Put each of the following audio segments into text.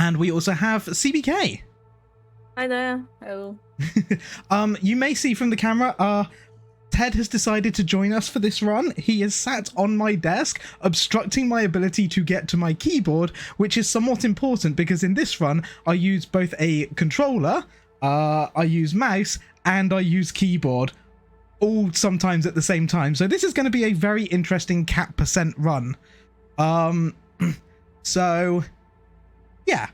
And we also have CBK. Hi there. Hello. You may see from the camera, Ted has decided to join us for this run. He is sat on my desk, obstructing my ability to get to my keyboard, which is somewhat important because in this run, I use both a controller, I use mouse, and I use keyboard, all sometimes at the same time. So this is going to be a very interesting cat percent run. So, yeah.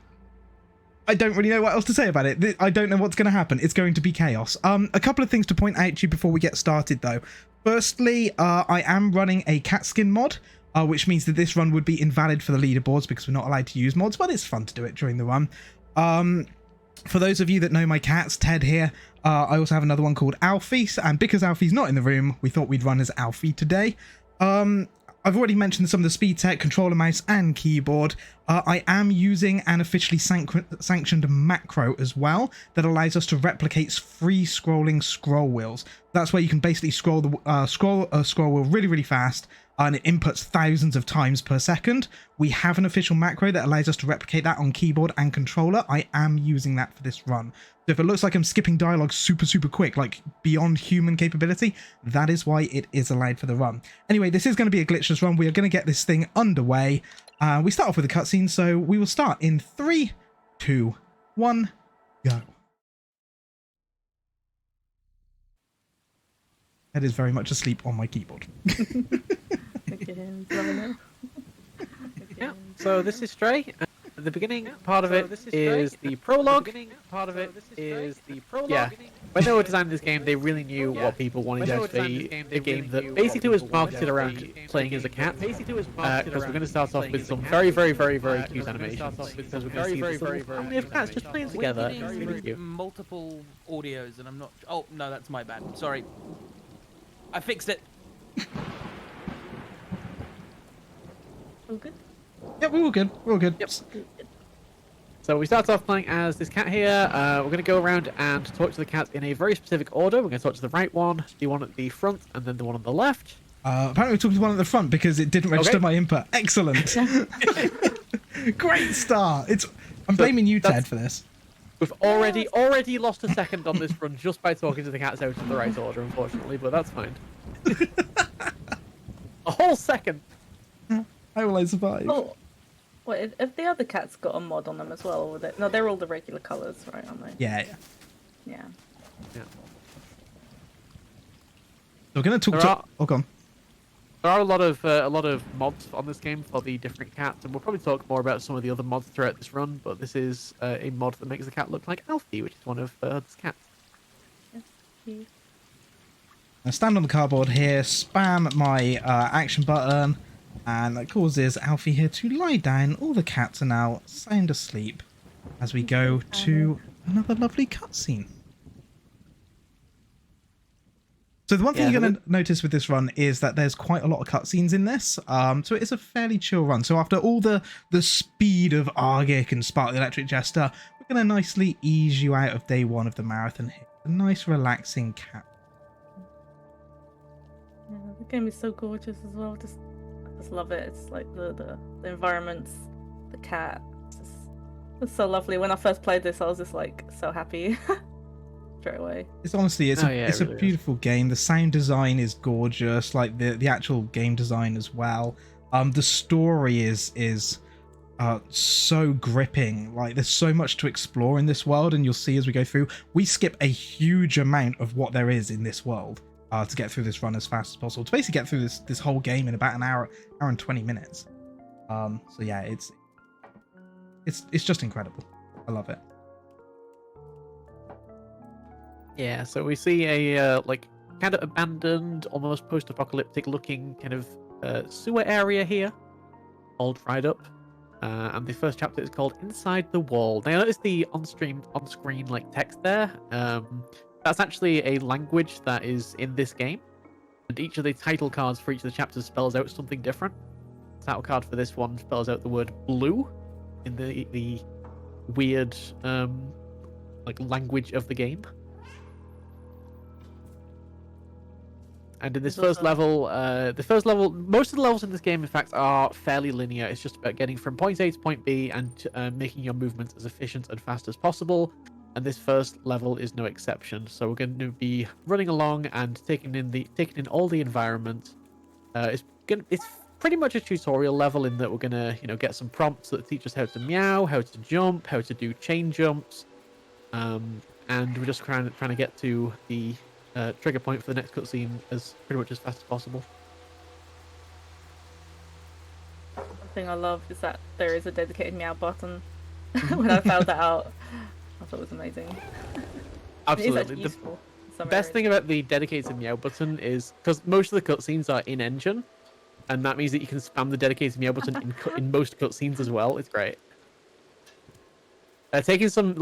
I don't really know what else to say about it. I don't know what's going to happen. It's going to be chaos. A couple of things to point out to you before we get started, though. Firstly, I am running a cat skin mod, which means that this run would be invalid for the leaderboards because we're not allowed to use mods, but it's fun to do it during the run. For those of you that know my cats, Ted here, I also have another one called Alfie, and because Alfie's not in the room, we thought we'd run as Alfie today. I've already mentioned some of the speed tech, controller, mouse, and keyboard. I am using an officially sanctioned macro as well that allows us to replicate free scrolling scroll wheels. That's where you can basically scroll the scroll wheel really, really fast, and it inputs thousands of times per second. We have an official macro that allows us to replicate that on keyboard and controller. I am using that for this run. So if it looks like I'm skipping dialogue super, super quick, like beyond human capability, that is why it is allowed for the run. Anyway, this is going to be a glitchless run. We are going to get this thing underway. We start off with a cutscene, so we will start in 3, 2, 1, go. That is very much asleep on my keyboard. Yeah, so this is Stray. The beginning part of it is the prologue. Yeah, when they were designing this game, they really knew what people wanted it to be. A game that basically was marketed around playing as a cat. Because we're going to start off with some very, very, very, very cute animations. Because we're going to see this little family of cats just playing together. It's really cute. Multiple audios, and I'm not. Oh no, that's my bad. Sorry. I fixed it. All good? Yeah, we're all good. We're all good. Yep. So we start off playing as this cat here. We're going to go around and talk to the cats in a very specific order. We're going to talk to the right one, the one at the front, and then the one on the left. Apparently we're talking to one at the front because it didn't register my input. Excellent. Great start. I'm blaming you, Ted, for this. We've already lost a second on this run just by talking to the cats out in the right order, unfortunately, but that's fine. A whole second. How will I survive? Oh, wait, if the other cats got a mod on them as well, or no, they're all the regular colours, right, aren't they? Yeah. Yeah. We're going to talk to... Oh, go on. There are a lot of mods on this game for the different cats, and we'll probably talk more about some of the other mods throughout this run, but this is a mod that makes the cat look like Alfie, which is one of Huds' cats. Yes, I stand on the cardboard here, spam my action button, and that causes Alfie here to lie down. All the cats are now sound asleep as we go to another lovely cutscene. So the one thing you're going to notice with this run is that there's quite a lot of cutscenes in this. So it is a fairly chill run. So after all the speed of Argic and Spark the Electric Jester, we're going to nicely ease you out of day one of the marathon here. A nice relaxing cat. Yeah, the game is so gorgeous as well. I just love it. It's like the environments, the cat. It's so lovely. When I first played this, I was just like so happy. Straight away. It's honestly, it's a beautiful game. The sound design is gorgeous, like the actual game design as well. The story is so gripping. Like there's so much to explore in this world, and you'll see as we go through, we skip a huge amount of what there is in this world to get through this run as fast as possible. To basically get through this whole game in about an hour and 20 minutes. So yeah, it's just incredible. I love it. Yeah, so we see a like kind of abandoned, almost post-apocalyptic looking kind of sewer area here, all dried up. And the first chapter is called Inside the Wall. Now notice the on-screen like text there. That's actually a language that is in this game, and each of the title cards for each of the chapters spells out something different. The title card for this one spells out the word blue in the weird like language of the game. And in this There's first level, most of the levels in this game, in fact, are fairly linear. It's just about getting from point A to point B and making your movements as efficient and fast as possible. And this first level is no exception. So we're going to be running along and taking in all the environment. It's pretty much a tutorial level in that we're gonna, get some prompts that teach us how to meow, how to jump, how to do chain jumps, and we're just trying to get to the trigger point for the next cutscene as pretty much as fast as possible. One thing I love is that there is a dedicated meow button. When I found that out, I thought it was amazing. Absolutely. The best thing about the dedicated meow button is because most of the cutscenes are in engine, and that means that you can spam the dedicated meow button in most cutscenes as well. It's great. Taking some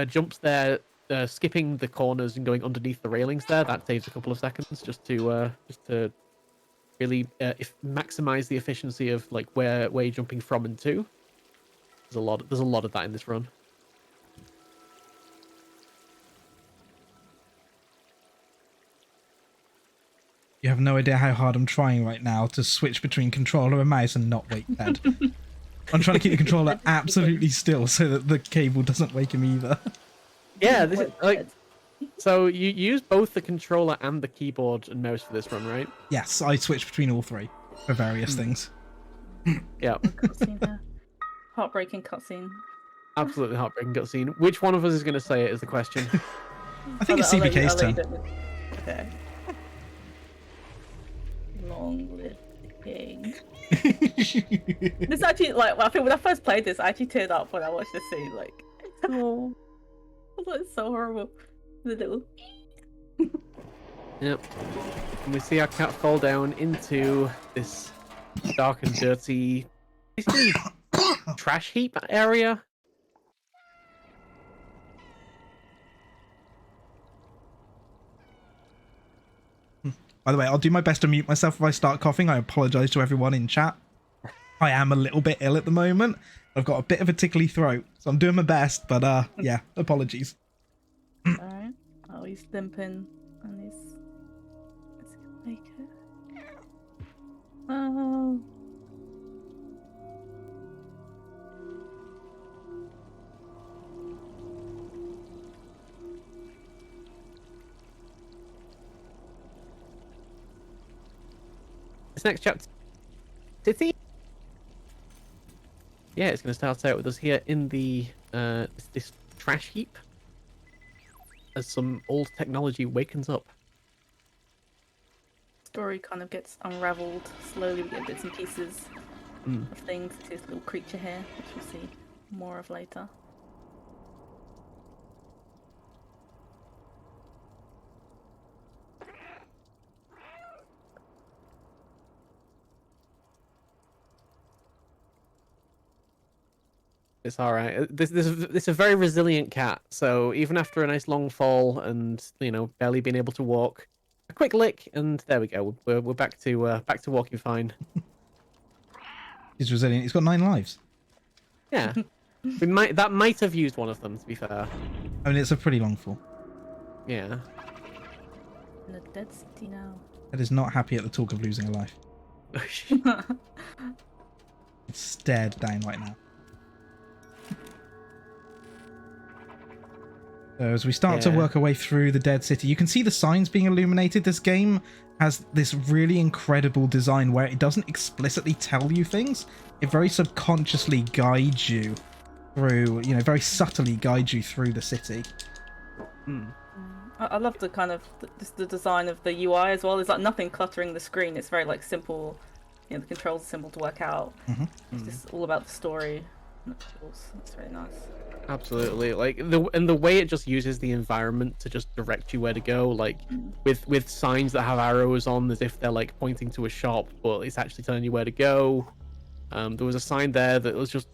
jumps there, skipping the corners and going underneath the railings there, that saves a couple of seconds just to really maximize the efficiency of where you're jumping from and to. There's a lot of that in this run. You have no idea how hard I'm trying right now to switch between controller and mouse and not wake Ted. I'm trying to keep the controller absolutely still so that the cable doesn't wake him either. Yeah, this is so you use both the controller and the keyboard and mouse for this run, right? Yes, I switch between all three for various things. Yeah. Cutscene here. Heartbreaking cutscene. Absolutely heartbreaking cutscene. Which one of us is going to say it is the question. I think it's CBK's turn. Okay. Long live the king. This actually, I think when I first played this, I actually teared up when I watched this scene. Oh, I thought it's so horrible. The little. Yep. And we see our cat fall down into this dark and dirty, basically trash heap area. By the way, I'll do my best to mute myself if I start coughing. I apologize to everyone in chat. I am a little bit ill at the moment. I've got a bit of a tickly throat, so I'm doing my best, but yeah, apologies. Alright. Oh, he's limping and he's gonna make it. Oh. This next chapter, city. Yeah, it's going to start out with us here in the this trash heap as some old technology wakens up. Story kind of gets unraveled slowly. We get bits and pieces of things. This little creature here, which we'll see more of later. It's all right. This is a very resilient cat. So even after a nice long fall and barely being able to walk, a quick lick and there we go. We're back to walking fine. He's resilient. He's got 9 lives. Yeah, that might have used one of them, to be fair. I mean, it's a pretty long fall. Yeah. In the dead city now. Ed is not happy at the talk of losing a life. It's stared down right now. So as we start to work our way through the dead city, you can see the signs being illuminated. This game has this really incredible design where it doesn't explicitly tell you things. It very subconsciously guides you through, very subtly guides you through the city. I love the kind of the design of the UI as well. There's nothing cluttering the screen. It's very simple. The controls are simple to work out. It's just all about the story and the tools. It's really nice. Absolutely, the way it just uses the environment to just direct you where to go, with signs that have arrows on as if they're pointing to a shop, but it's actually telling you where to go. There was a sign there that was just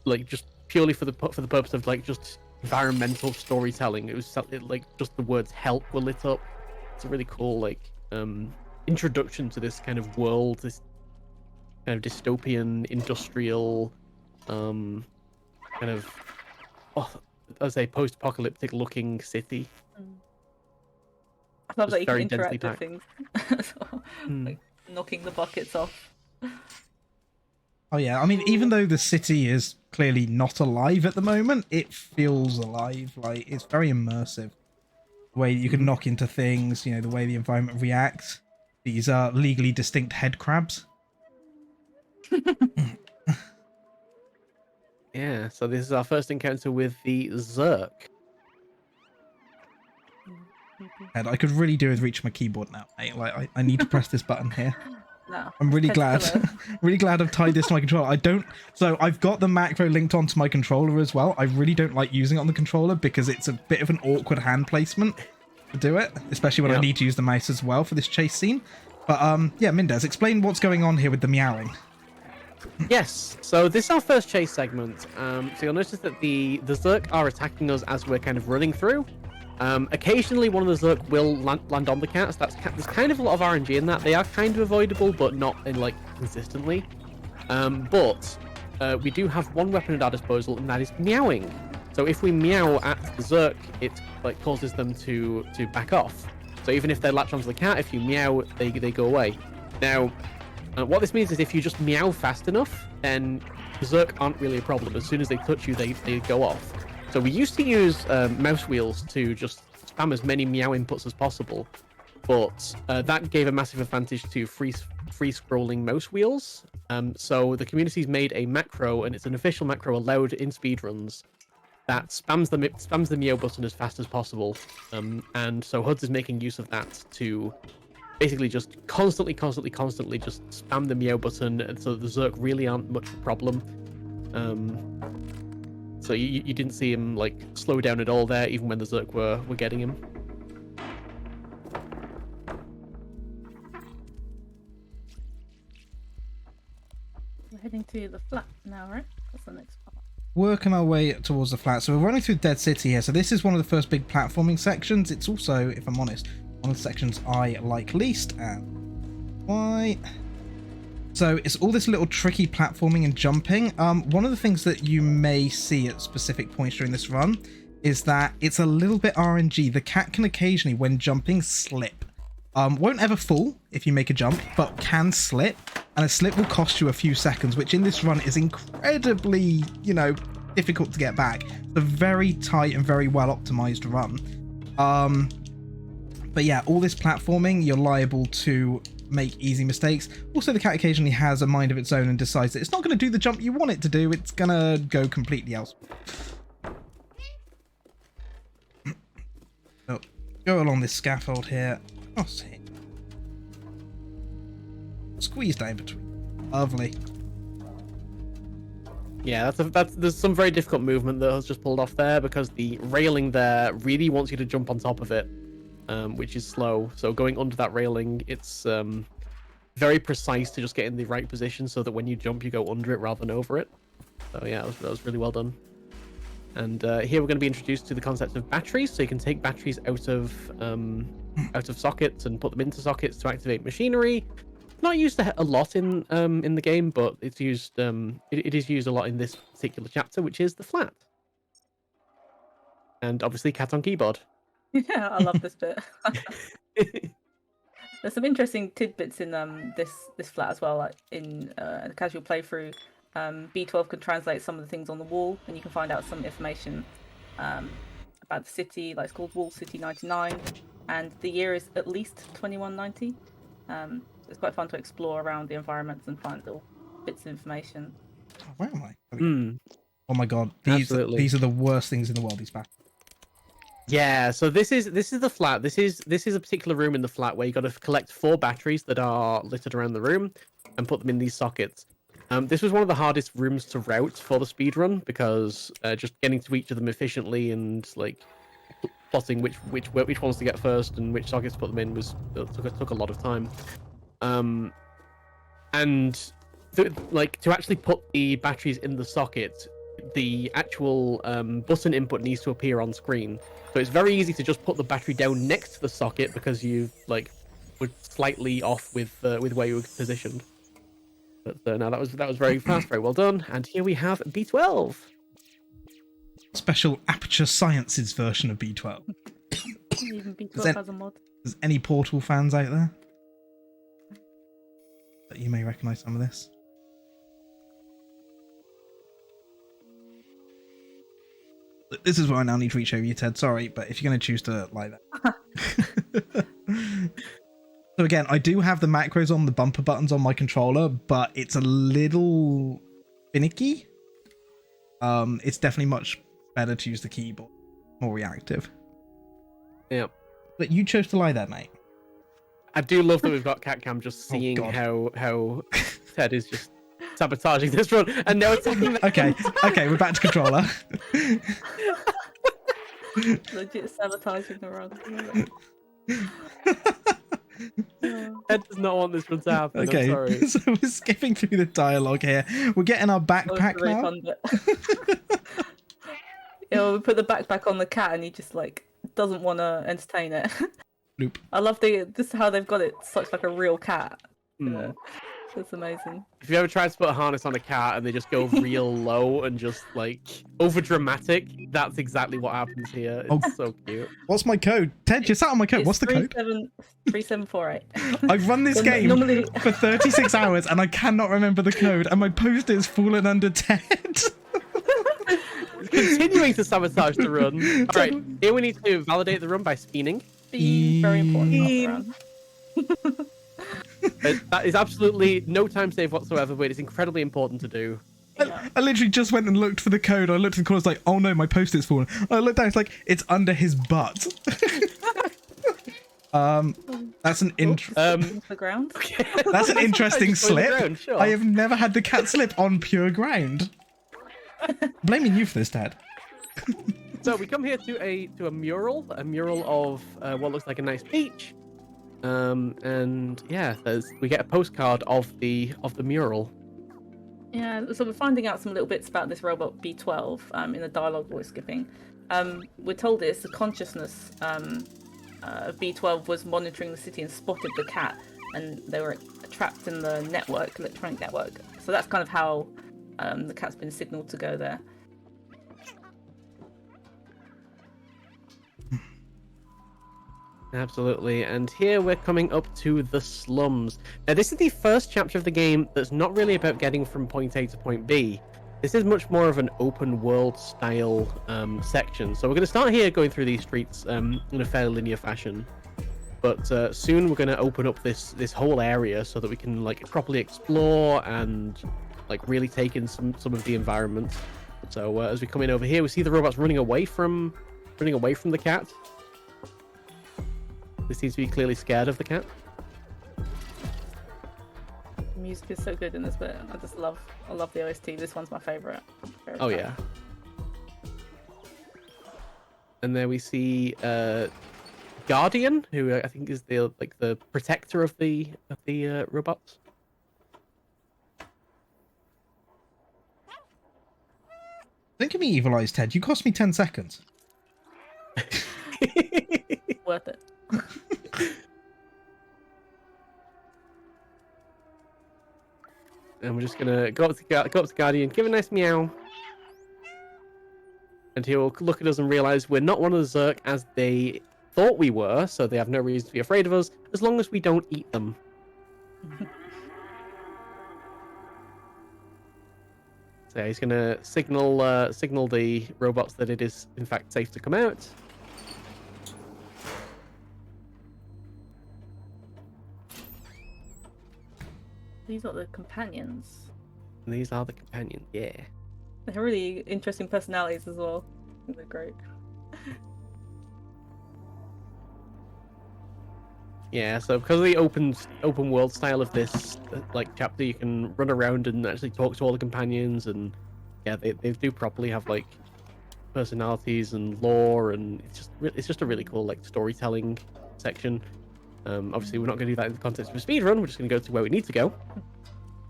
purely for the purpose of just environmental storytelling. It was just the words "help" were lit up. It's a really cool introduction to this kind of world, this kind of dystopian industrial kind of as a post-apocalyptic looking city. I love that you can very densely interact with packed. things. like knocking the buckets off. Oh yeah, I mean, even though the city is clearly not alive at the moment, it feels alive. Like, it's very immersive. The way you can knock into things, you know, the way the environment reacts. These are legally distinct head crabs. Yeah, so this is our first encounter with the Zerk. And I could really do with reaching my keyboard now, mate. Like, I need to press this button here. No, I'm really glad. Really glad I've tied this to my controller. So I've got the macro linked onto my controller as well. I really don't like using it on the controller because it's a bit of an awkward hand placement to do it, especially when I need to use the mouse as well for this chase scene. But yeah, Mindez, explain what's going on here with the meowing. Yes, so this is our first chase segment. So you'll notice that the Zerk are attacking us as we're kind of running through. Occasionally, one of the Zerk will land on the cats. There's kind of a lot of RNG in that. They are kind of avoidable, but not in like consistently. But we do have one weapon at our disposal, and that is meowing. So if we meow at the Zerk, it like causes them to back off. So even if they latch onto the cat, if you meow, they go away. Now, what this means is if you just meow fast enough, then the Zerk aren't really a problem. As soon as they touch you, they go off. So we used to use mouse wheels to just spam as many meow inputs as possible, but that gave a massive advantage to free scrolling mouse wheels. So the community's made a macro, and it's an official macro allowed in speedruns, that spams the meow button as fast as possible. And so Huds is making use of that to basically just constantly just spam the meow button, and so the Zerk really aren't much of a problem. So you didn't see him like slow down at all there, even when the Zerk were getting him. We're heading to the flat now, right? That's the next part. Working our way towards the flat. So we're running through Dead City here. So this is one of the first big platforming sections. It's also, if I'm honest, one of the sections I like least. And why? So it's all this little tricky platforming and jumping. One of the things that you may see at specific points during this run is that it's a little bit RNG. The cat can occasionally, when jumping, slip. Won't ever fall if you make a jump, but can slip. And a slip will cost you a few seconds, which in this run is incredibly, you know, difficult to get back. It's a very tight and very well optimized run. But yeah, all this platforming, you're liable to make easy mistakes. Also, the cat occasionally has a mind of its own and decides that it's not going to do the jump you want it to do. It's going to go completely else. So, go along this scaffold here. Cross here. Squeeze down between. Lovely. Yeah, there's some very difficult movement that has just pulled off there, because the railing there really wants you to jump on top of it, which is slow. So going under that railing, it's very precise to just get in the right position so that when you jump, you go under it rather than over it. So yeah, that was really well done. And here we're going to be introduced to the concept of batteries. So you can take batteries out of sockets and put them into sockets to activate machinery. Not used a lot in the game, but it's used. It is used a lot in this particular chapter, which is the flat. And obviously, cat on keyboard. Yeah, I love this bit. There's some interesting tidbits in this flat as well. Like in a casual playthrough, B12 can translate some of the things on the wall, and you can find out some information about the city. Like it's called Wall City 99, and the year is at least 2190. It's quite fun to explore around the environments and find little bits of information. Oh, where am I? Oh my god, these are the worst things in the world. These battles. Yeah, so this is the flat. This is a particular room in the flat where you got to collect 4 batteries that are littered around the room and put them in these sockets. This was one of the hardest rooms to route for the speedrun, because just getting to each of them efficiently and like plotting which ones to get first and which sockets to put them in took a lot of time. Like to actually put the batteries in the socket, the actual button input needs to appear on screen. So it's very easy to just put the battery down next to the socket because you like were slightly off with where you were positioned. But no, that was very fast, very well done. And here we have B12. Special Aperture Sciences version of B12. Even B12 has a mod. There's any Portal fans out there? But you may recognise some of this. This is where I now need to reach over you, Ted. Sorry, but if you're going to choose to like that. So again, I do have the macros on the bumper buttons on my controller, but it's a little finicky. It's definitely much better to use the keyboard, more reactive. Yeah. But you chose to lie there, mate. I do love that we've got CatCam just Oh, seeing God. how Ted is just sabotaging this run, and now it's Okay, we're back to controller. Legit sabotaging the run. Ted does not want this run to happen. I'm Okay, sorry. so we're skipping through the dialogue here. We're getting our backpack now. Yeah, we put the backpack on the cat, and he just like doesn't want to entertain it. Loop. I love this how they've got it such like a real cat. Hmm. Yeah, it's amazing. If you ever tried to put a harness on a cat and they just go real low and just like over dramatic, that's exactly what happens here. It's so cute. What's my code? Ted, you sat on my code. What's the code? 3748. I've run this game Normally... for 36 hours and I cannot remember the code, and my poster's fallen under Ted. Continuing to sabotage the run. All right, here we need to validate the run by spinning. Being very important. That is absolutely no time save whatsoever, but it's incredibly important to do. I literally just went and looked for the code. I looked in the corner, I was like, oh no, my post-it's fallen. I looked down, it's like, it's under his butt. That's an the ground. That's an interesting slip. Ground, sure. I have never had the cat slip on pure ground. Blaming you for this, Dad. So we come here to a mural of what looks like a nice beach. And yeah, we get a postcard of the mural. Yeah, so we're finding out some little bits about this robot B12 in the dialogue we're skipping. We're told it's the consciousness of B12 was monitoring the city and spotted the cat, and they were trapped in the electronic network. So that's kind of how the cat's been signaled to go there. Absolutely, and here we're coming up to the slums. Now, this is the first chapter of the game that's not really about getting from point A to point B. This is much more of an open world style section. So we're going to start here going through these streets in a fairly linear fashion. But soon we're going to open up this whole area so that we can like properly explore and like really take in some of the environment. So as we come in over here, we see the robots running away from the cat. They seem to be clearly scared of the cat. The music is so good in this bit. I love the OST. This one's my favorite. Oh yeah. And there we see Guardian, who I think is the protector of the robots. Don't give me evil eyes, Ted. You cost me 10 seconds. Worth it. And we're just gonna go up to Guardian, give a nice meow, and he'll look at us and realize we're not one of the Zerk as they thought we were, so they have no reason to be afraid of us as long as we don't eat them. So he's gonna signal the robots that it is in fact safe to come out. These are the companions. And these are the companions, yeah. They're really interesting personalities as well. They're great. Yeah, so because of the open world style of this like chapter, you can run around and actually talk to all the companions, and yeah, they do properly have like personalities and lore, and it's just a really cool like storytelling section. Obviously, we're not going to do that in the context of a speedrun. We're just going to go to where we need to go,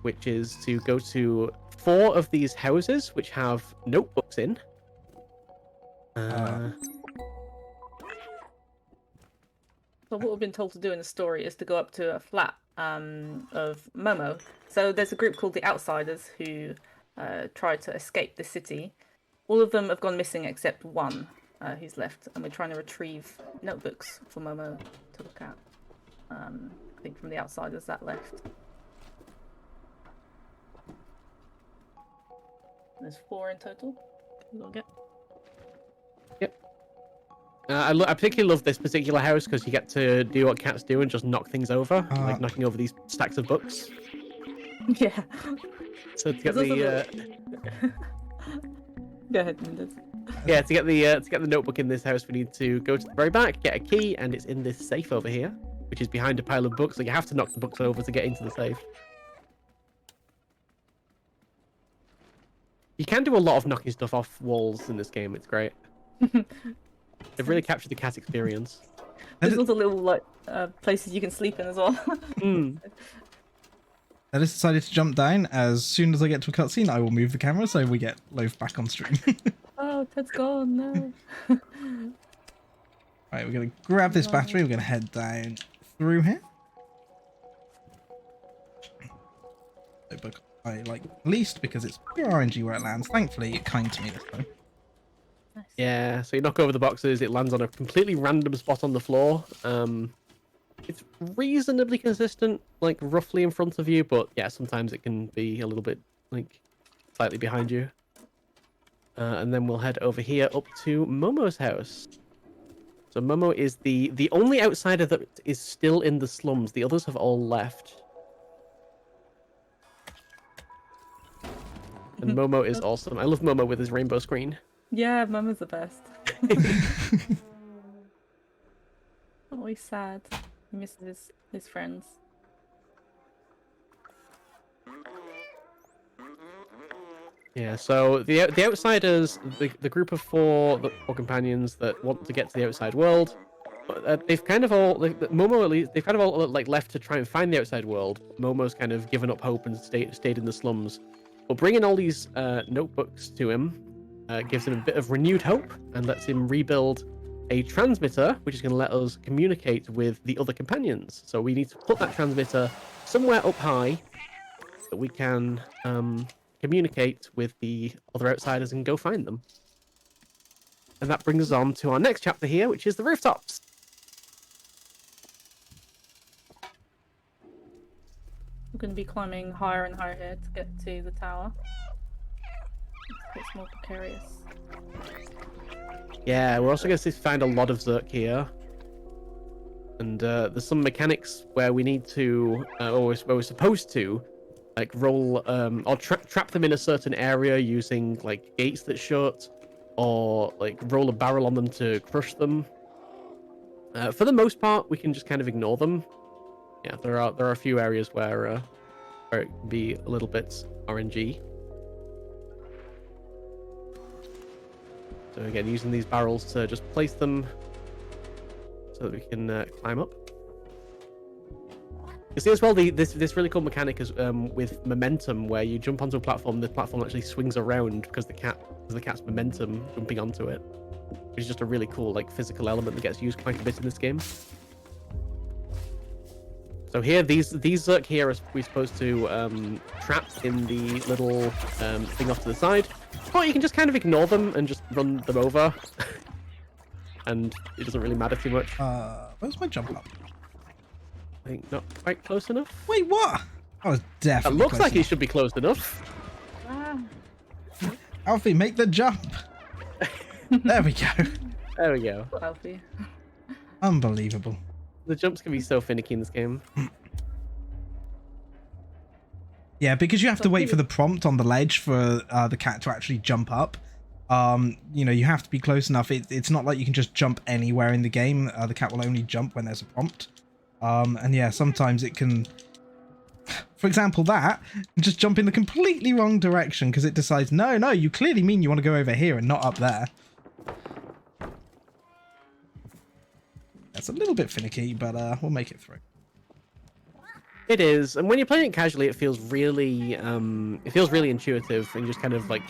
which is to go to 4 of these houses, which have notebooks in. So what we've been told to do in the story is to go up to a flat of Momo. So there's a group called the Outsiders who try to escape the city. All of them have gone missing except one who's left, and we're trying to retrieve notebooks for Momo to look at. I think from the Outsiders that left. There's 4 in total. We'll get. I particularly love this particular house because you get to do what cats do and just knock things over, like knocking over these stacks of books. Yeah. So to get There's also the Go ahead, Mendes. yeah, to get the notebook in this house, we need to go to the very back, get a key, and it's in this safe over here, which is behind a pile of books. So you have to knock the books over to get into the safe. You can do a lot of knocking stuff off walls in this game. It's great. They've really captured the cat experience. There's also little like places you can sleep in as well. I just decided to jump down. As soon as I get to a cutscene, I will move the camera so we get Loaf back on stream. Oh, Ted's gone. No. Right, we're gonna grab this battery. We're gonna head down through here. Notebook I like least because it's pure RNG where it lands. Thankfully, it kind to me this time. Nice. Yeah, so you knock over the boxes, it lands on a completely random spot on the floor. It's reasonably consistent, like roughly in front of you, but yeah, sometimes it can be a little bit like slightly behind you. And then we'll head over here up to Momo's house. So Momo is the only outsider that is still in the slums. The others have all left. And Momo is awesome. I love Momo with his rainbow screen. Yeah, Mama's the best. Always sad. He misses his friends. Yeah, so the outsiders, the group of four companions that want to get to the outside world, they've kind of all, Momo at least, they've kind of all like left to try and find the outside world. Momo's kind of given up hope and stayed in the slums. But bringing all these notebooks to him gives him a bit of renewed hope and lets him rebuild a transmitter, which is going to let us communicate with the other companions. So we need to put that transmitter somewhere up high that we can communicate with the other outsiders and go find them. And that brings us on to our next chapter here, which is the rooftops. We're going to be climbing higher and higher here to get to the tower. It's more precarious. Yeah, we're also going to find a lot of Zerk here. And there's some mechanics where we need to, or where we're supposed to, like roll, or trap them in a certain area using like gates that shut, or like roll a barrel on them to crush them. For the most part, we can just kind of ignore them. Yeah, there are a few areas where it can be a little bit RNG. So again, using these barrels to just place them so that we can climb up. You see as well, this really cool mechanic is with momentum, where you jump onto a platform, the platform actually swings around because the cat's momentum jumping onto it, which is just a really cool like physical element that gets used quite a bit in this game. So here, these Zerk here are we're supposed to trap in the little thing off to the side, but you can just kind of ignore them and just run them over, and it doesn't really matter too much. Where's my jump up? I think not quite close enough. Wait, what? I was It definitely looks close like it enough. should be close enough. Ah. Alfie, make the jump. There we go. There we go. Alfie. Unbelievable. The jumps can be so finicky in this game. Yeah, because you have to wait for the prompt on the ledge for the cat to actually jump up. You know, you have to be close enough. It's not like you can just jump anywhere in the game. The cat will only jump when there's a prompt. And yeah, sometimes it can, for example, just jump in the completely wrong direction because it decides, no, you clearly mean you want to go over here and not up there. That's a little bit finicky, but we'll make it through. It is, and when you're playing it casually, it feels really intuitive, and you just kind of like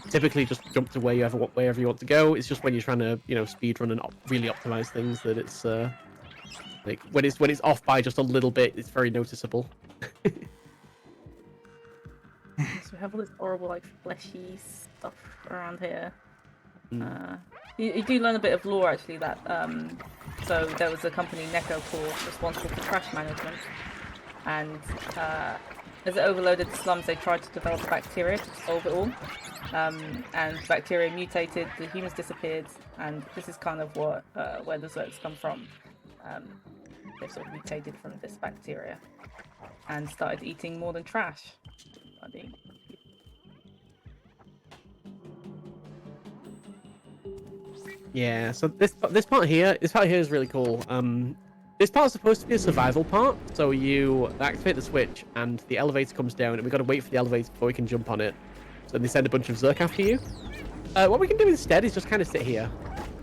typically just jump to wherever you want to go. It's just when you're trying to, you know, speedrun and really optimize things that it's like when it's off by just a little bit, it's very noticeable. So we have all this horrible like fleshy stuff around here. You do learn a bit of lore actually that so there was a company Necroport responsible for trash management, and as it overloaded the slums, they tried to develop a bacteria to solve it all. And the bacteria mutated, the humans disappeared, and this is kind of what where the Zergs come from. They've sort of mutated from this bacteria and started eating more than trash. I think. Yeah, so this part here is really cool. This part's supposed to be a survival part, so you activate the switch and the elevator comes down, and we've got to wait for the elevator before we can jump on it. So they send a bunch of Zerk after you. What we can do instead is just kind of sit here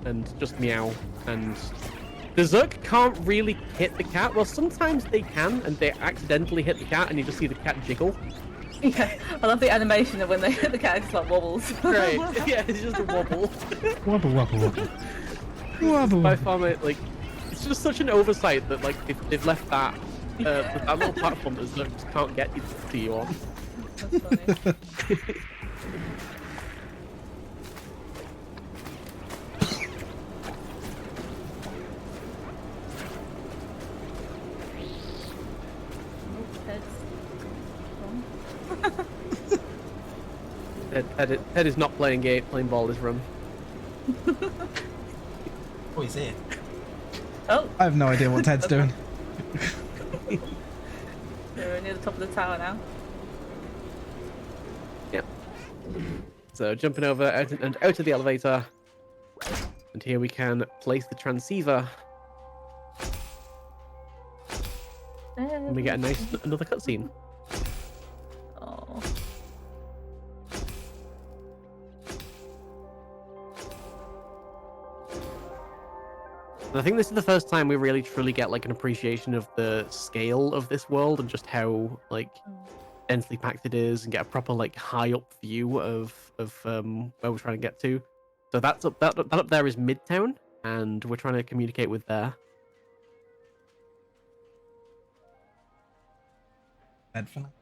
and just meow. And the Zerk can't really hit the cat. Well, sometimes they can, and they accidentally hit the cat, and you just see the cat jiggle. Yeah, I love the animation of when they hit the cat, it just like wobbles. Right? Yeah, it's just a wobble. Wobble, wobble, wobble. Wobble. By far, like, it's just such an oversight that like they've left that that little platform that Zerk just can't get to you on. That's funny. Ted is not playing ball this run. Oh, he's here. Oh, I have no idea what Ted's doing. we're near the top of the tower now. Yep. So jumping over out of the elevator, and here we can place the transceiver, and we get another cutscene. Oh. And I think this is the first time we really truly get like an appreciation of the scale of this world and just how like densely packed it is, and get a proper like high up view of where we're trying to get to. So that up there is Midtown, and we're trying to communicate with there. Bed for now.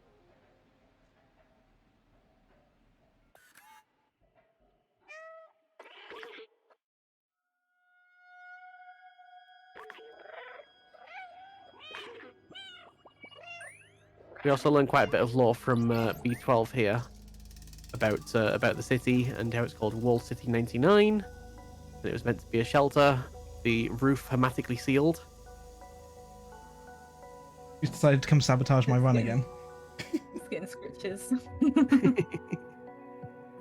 We also learn quite a bit of lore from B12 here about the city and how it's called Wall City 99. That it was meant to be a shelter. The roof hermetically sealed. Who's decided to come sabotage my run again? It's getting scritches.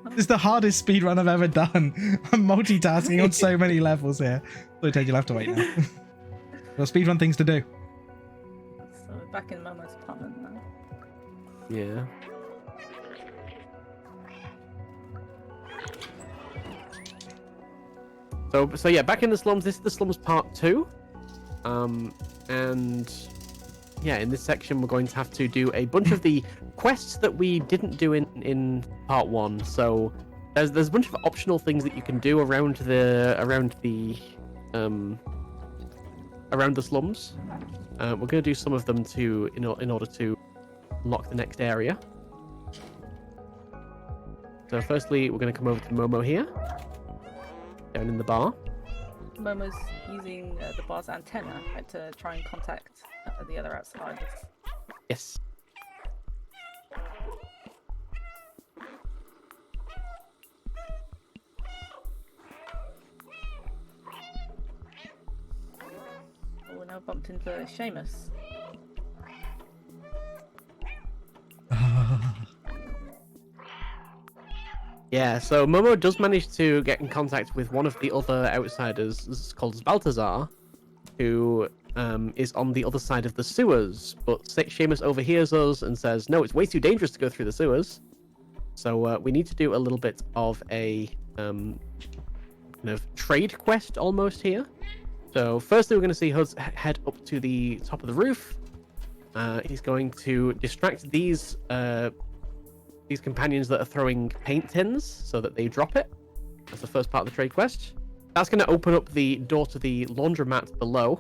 This is the hardest speedrun I've ever done. I'm multitasking on so many levels here. So Ted, you'll have to wait now. Got speedrun things to do. So we're back in Momo's apartment now. Yeah. So yeah, back in the slums. This is the slums part 2. And yeah, in this section we're going to have to do a bunch of the quests that we didn't do in part 1. So there's a bunch of optional things that you can do around the slums. We're going to do some of them in order to unlock the next area. So firstly, we're going to come over to Momo here, down in the bar. Momo's using the bar's antenna to try and contact the other outsiders. Yes. Oh, we now bumped into Seamus. Yeah, so Momo does manage to get in contact with one of the other outsiders. This is called Baltazar, who is on the other side of the sewers. But Seamus overhears us and says, no, it's way too dangerous to go through the sewers. So we need to do a little bit of a kind of trade quest almost here. So firstly, we're going to see Huds head up to the top of the roof. He's going to distract these companions that are throwing paint tins so that they drop it. That's the first part of the trade quest. That's going to open up the door to the laundromat below,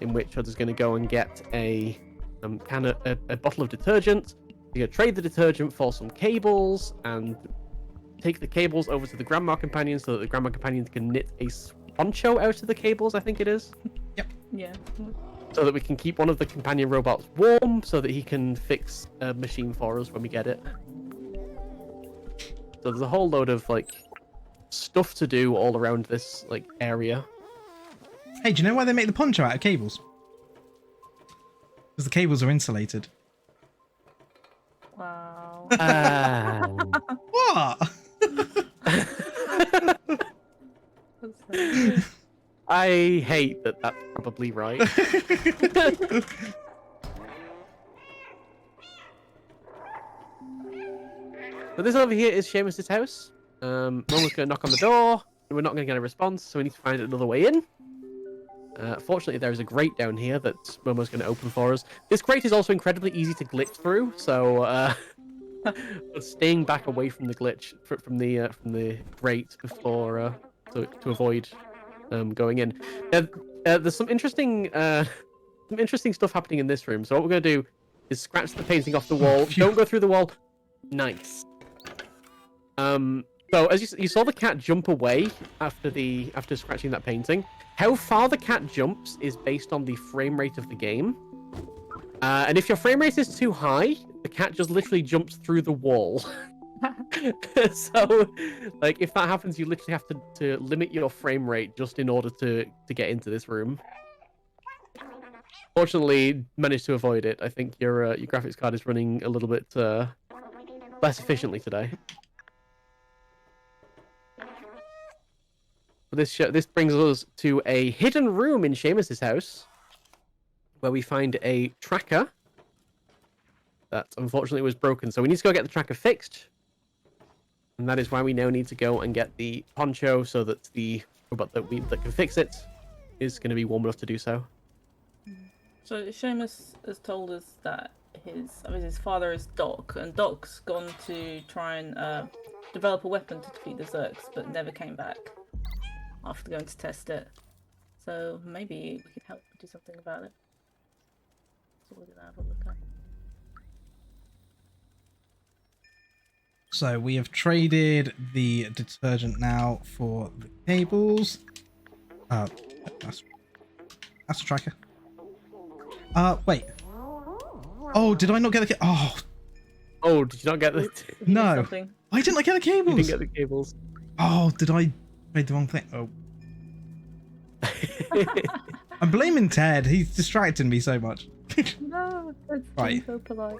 in which Huds is going to go and get a bottle of detergent. You're going to trade the detergent for some cables and take the cables over to the grandma companions so that the grandma companions can knit a poncho out of the cables, I think it is. Yep. Yeah. so that we can keep one of the companion robots warm, so that he can fix a machine for us when we get it. So there's a whole load of like stuff to do all around this like area. Hey, do you know why they make the poncho out of cables? Because the cables are insulated. Wow. What? That's so good. I hate that that's probably right. So this over here is Seamus's house. Mum was going to knock on the door. We're not going to get a response, so we need to find another way in. Fortunately, there is a grate down here that Momo's going to open for us. This grate is also incredibly easy to glitch through, so staying back away from the glitch from the grate before to avoid going in. There's some interesting stuff happening in this room. So what we're going to do is scratch the painting off the wall. Don't go through the wall. Nice. So as you saw the cat jump away after scratching that painting. How far the cat jumps is based on the frame rate of the game. And if your frame rate is too high, the cat just literally jumps through the wall. So, like, if that happens, you literally have to limit your frame rate just in order to get into this room. Fortunately, managed to avoid it. I think your graphics card is running a little bit less efficiently today. This brings us to a hidden room in Seamus's house, where we find a tracker that unfortunately was broken. So we need to go get the tracker fixed, and that is why we now need to go and get the poncho so that the robot that can fix it is going to be warm enough to do so. So Seamus has told us that his father is Doc, and Doc's gone to try and develop a weapon to defeat the Zerks, but never came back after going to test it. So maybe we could help do something about it. So we're gonna have a look at. So we have traded the detergent now for the cables. That's a tracker. Wait. Oh, did I not get the Oh, did you not get the? No. Something. I didn't get the cables. You didn't get the cables. Oh, did I made the wrong thing? Oh. I'm blaming Ted. He's distracting me so much. No, that's Right. so polite.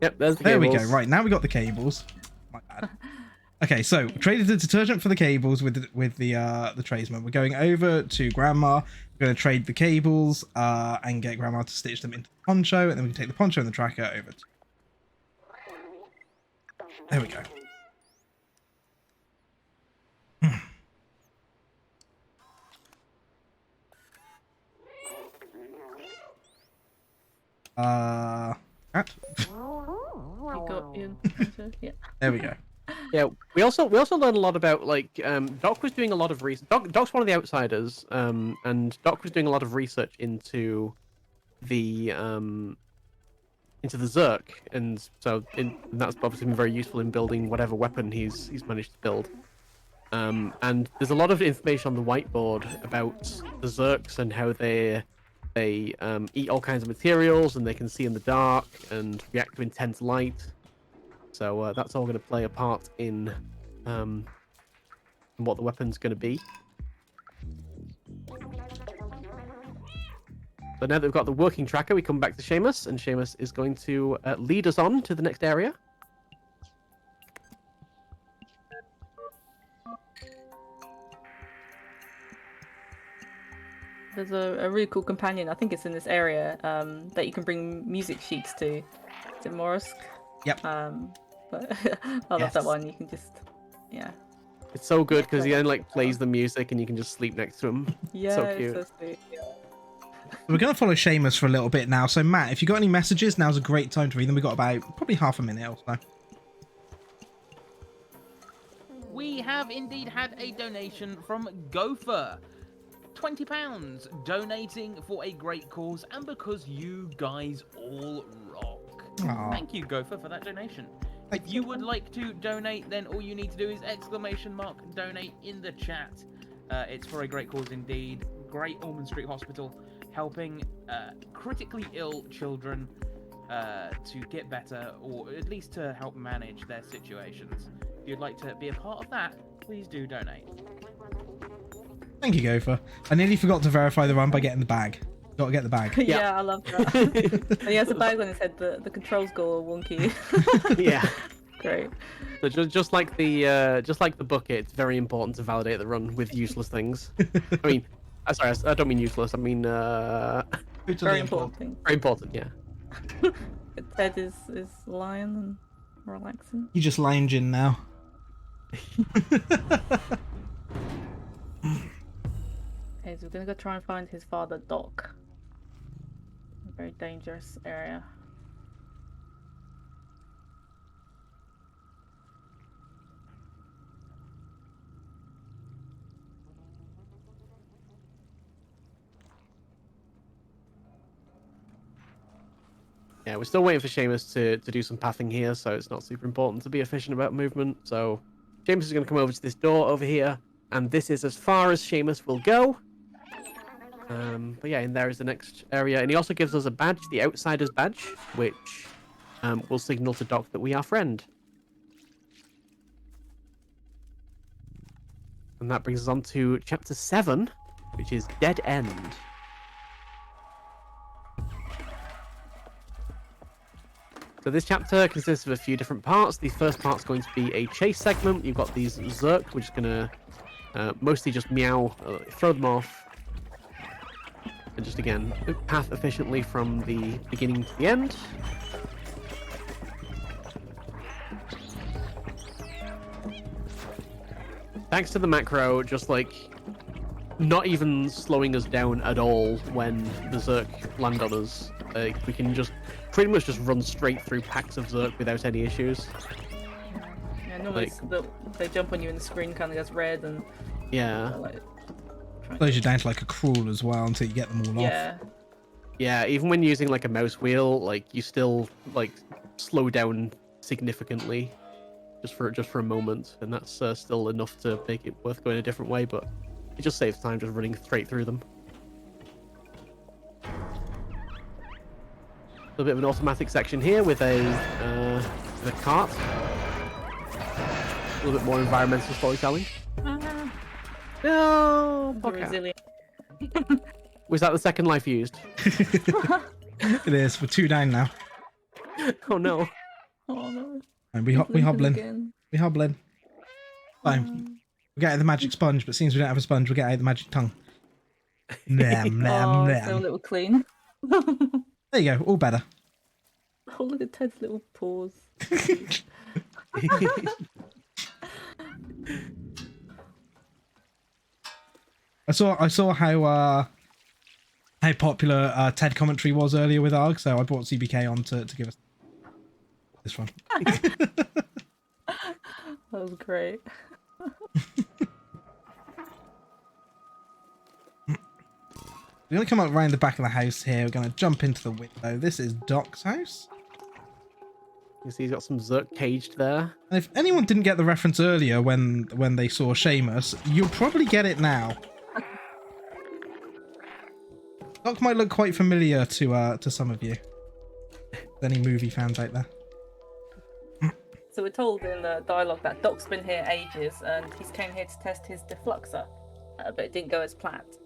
Yep, there's the There cables. we go. Right, now we got the cables. My bad. Okay, so traded the detergent for the cables with the tradesman. We're going over to Grandma. We're going to trade the cables and get Grandma to stitch them into the poncho, and then we can take the poncho and the tracker over. There we go. Cat? You got Ian. Yeah. There we go. Yeah, we also learned a lot about like Doc was doing a lot of research. Doc's one of the outsiders, and Doc was doing a lot of research into the Zerk, and so that's obviously been very useful in building whatever weapon he's managed to build. And there's a lot of information on the whiteboard about the Zerks and how they eat all kinds of materials, and they can see in the dark and react to intense light. So that's all going to play a part in what the weapon's going to be. So now that we've got the working tracker, we come back to Seamus, and Seamus is going to lead us on to the next area. There's a really cool companion, I think it's in this area, that you can bring music sheets to. Is it Morrisk? Yep. But I love that one. You can just, yeah. It's so good because he then like plays the music and you can just sleep next to him. Yeah, so cute. it's so sweet. Yeah. We're going to follow Seamus for a little bit now. So, Matt, if you've got any messages, now's a great time to read them. We've got about probably half a minute or so. We have indeed had a donation from Gopher. £20 donating for a great cause and because you guys all rock. Aww. Thank you, Gopher, for that donation. Thank If you would like to donate, then all you need to do is !donate in the chat. It's for a great cause indeed. Great Ormond Street Hospital. helping critically ill children to get better, or at least to help manage their situations. If you'd like to be a part of that, please do donate. Thank you, Gopher. I nearly forgot to verify the run by getting the bag. Got to get the bag. Yeah, I love that. And he has a bag on his head. The controls go all wonky. Yeah. Great. So just like the bucket, it's very important to validate the run with useless things. I mean, sorry, I don't mean useless. I mean Very important thing. very important. Yeah. Ted is lying and relaxing. You just lounge in now. Okay, so we're gonna go try and find his father, Doc. A very dangerous area. Yeah, we're still waiting for Seamus to do some pathing here, so it's not super important to be efficient about movement. So Seamus is going to come over to this door over here, and this is as far as Seamus will go. But yeah, in there is the next area, and he also gives us a badge, the Outsider's badge, which will signal to Doc that we are friend. And that brings us on to Chapter 7, which is Dead End. So this chapter consists of a few different parts. The first part's going to be a chase segment. You've got these Zerk, which is going to mostly just meow, throw them off, and just again path efficiently from the beginning to the end. Thanks to the macro, just like not even slowing us down at all when the Zerk land on us. We can just pretty much just run straight through packs of Zerk without any issues. Yeah, normally they jump on you and the screen kind of gets red and yeah. Slows you down to like a crawl as well until you get them all off. Yeah, even when using like a mouse wheel, like you still like slow down significantly just for a moment, and that's still enough to make it worth going a different way, but it just saves time just running straight through them. A bit of an automatic section here with a cart. A little bit more environmental storytelling. No, resilient. Was that the second life used? It is. We're 2 down now. Oh no. Oh no. And we hobbling. We hobbling. Fine. We get out the magic sponge, but since we don't have a sponge, we get out the magic tongue. Nam, nam, nam. So a little clean. There you go. All better. Oh, look at Ted's little paws. I saw how popular Ted commentary was earlier with ARG, so I brought CBK on to give us this one. That was great. We're going to come up around the back of the house here. We're going to jump into the window. This is Doc's house. You see he's got some Zerk caged there. And if anyone didn't get the reference earlier when they saw Seamus, you'll probably get it now. Doc might look quite familiar to some of you. Any movie fans out there? So we're told in the dialogue that Doc's been here ages and he's came here to test his defluxer, but it didn't go as planned.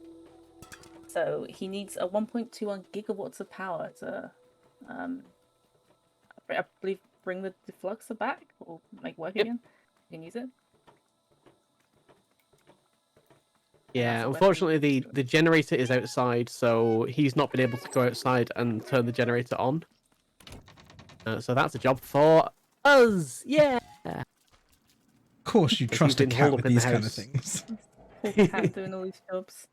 So he needs a 1.21 gigawatts of power to, I believe, bring the defluxer back or make work again. You can use it. Yeah, unfortunately the generator is outside, so he's not been able to go outside and turn the generator on. So that's a job for us. Yeah. Of course, you trust a cat with these kind of things. Poor cat doing all these jobs.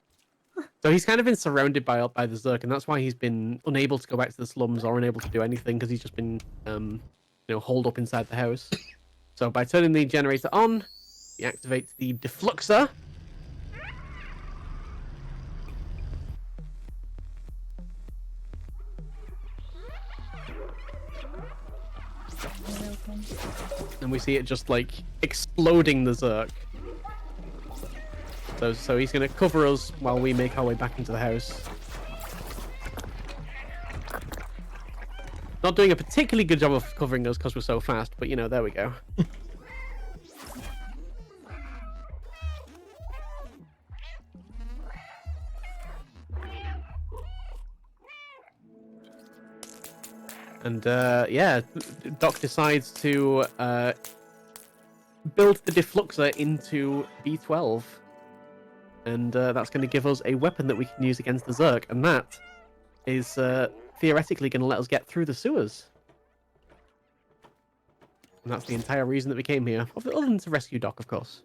So he's kind of been surrounded by the Zerk, and that's why he's been unable to go back to the slums or unable to do anything, because he's just been, holed up inside the house. So by turning the generator on, he activates the defluxer. And we see it just like exploding the Zerk. So he's going to cover us while we make our way back into the house. not doing a particularly good job of covering us because we're so fast, but you know, there we go. And yeah, Doc decides to build the defluxer into B12. And that's going to give us a weapon that we can use against the Zerg. And that is theoretically going to let us get through the sewers. And that's the entire reason that we came here. Other than to rescue Doc, of course.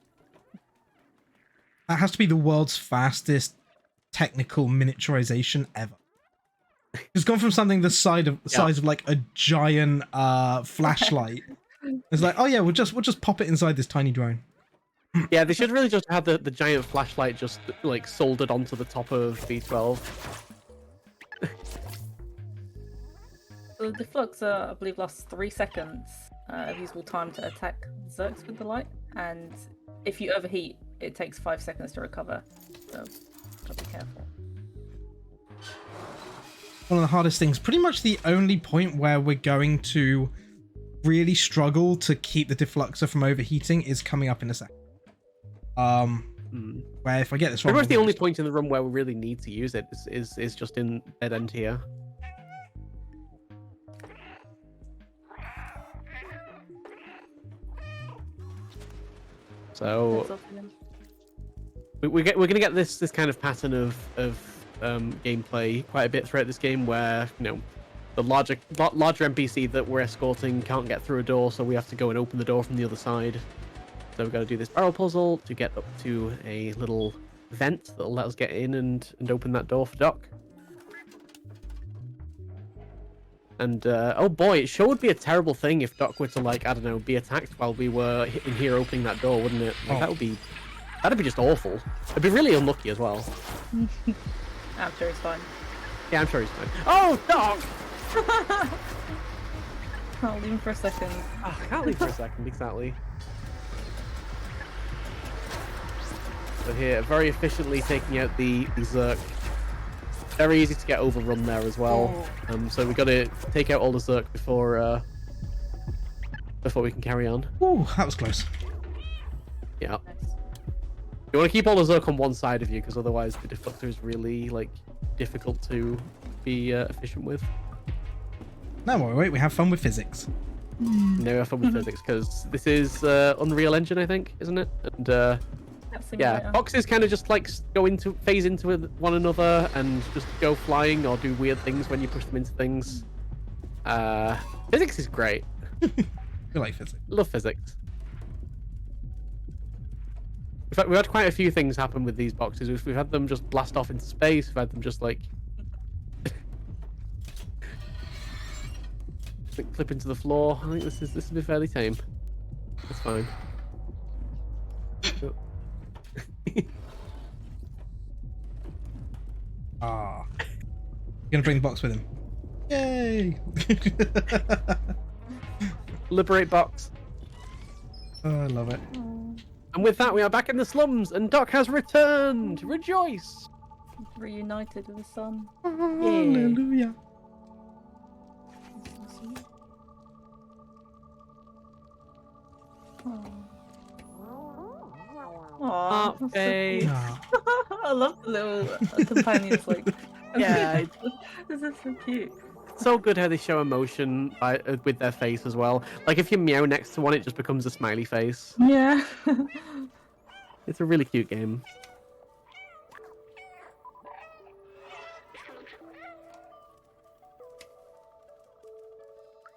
That has to be the world's fastest technical miniaturization ever. It's gone from something the size of like a giant flashlight. It's like, oh yeah, we'll just pop it inside this tiny drone. Yeah, they should really just have the giant flashlight just like soldered onto the top of B12. The defluxer, I believe, lasts 3 seconds of usable time to attack Zergs with the light, and if you overheat, it takes 5 seconds to recover. So, gotta be careful. One of the hardest things, pretty much the only point where we're going to really struggle to keep the defluxer from overheating is coming up in a second. Where if I get this wrong, pretty much the only point in the room where we really need to use it is just in dead end here. So we're gonna get this kind of pattern of gameplay quite a bit throughout this game, where you know the larger NPC that we're escorting can't get through a door, so we have to go and open the door from the other side. So we've got to do this barrel puzzle to get up to a little vent that'll let us get in and open that door for Doc. And oh boy, it sure would be a terrible thing if Doc were to, like, I don't know, be attacked while we were in here opening that door, wouldn't it? Like, that'd be just awful. It'd be really unlucky as well. I'm sure he's fine. Yeah, I'm sure he's fine. Oh, Doc! I'll leave him for a second. Oh, I can't leave for a second, exactly. So here, very efficiently taking out the Zerg. Very easy to get overrun there as well. So we've got to take out all the Zerg before we can carry on. Ooh, that was close. Yeah. Nice. You want to keep all the Zerg on one side of you, because otherwise the deflector is really, like, difficult to be efficient with. No more, wait, we have fun with physics. No, we have fun with physics, because this is Unreal Engine, I think, isn't it? And yeah, boxes kind of just like phase into one another and just go flying or do weird things when you push them into things. Physics is great. You like physics? Love physics. In fact, we've had quite a few things happen with these boxes. We've had them just blast off into space. We've had them just like flip into the floor. I think this has been fairly tame. That's fine. Ah, you're gonna bring the box with him. Yay! Liberate box. Oh, I love it. And with that, we are back in the slums, and Doc has returned. Rejoice! Reunited with the sun. Hallelujah. Aww, that's so Okay. cute. Ah. I love the little companions. Like, Yeah, this is so cute. so good how they show emotion with their face as well. Like if you meow next to one, it just becomes a smiley face. Yeah. It's a really cute game.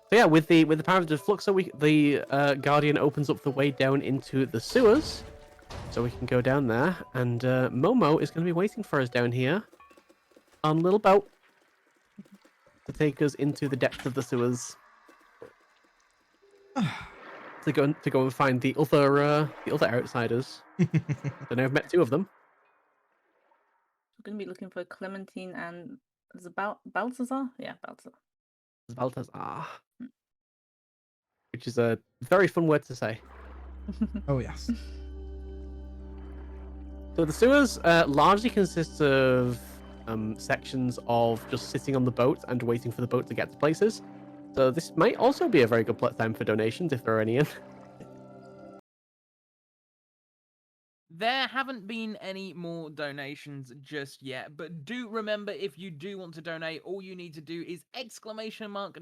So yeah, with the power of the defluxer, the Guardian opens up the way down into the sewers, so we can go down there. And Momo is going to be waiting for us down here on a little boat to take us into the depths of the sewers to go and find the other outsiders. So now I've met 2 of them. We're going to be looking for Clementine and is it Balthazar? Yeah, Balthazar. Balthazar, which is a very fun word to say. Oh yes. So the sewers largely consist of sections of just sitting on the boat and waiting for the boat to get to places. So this might also be a very good time for donations if there are any in. There haven't been any more donations just yet, but do remember, if you do want to donate, all you need to do is !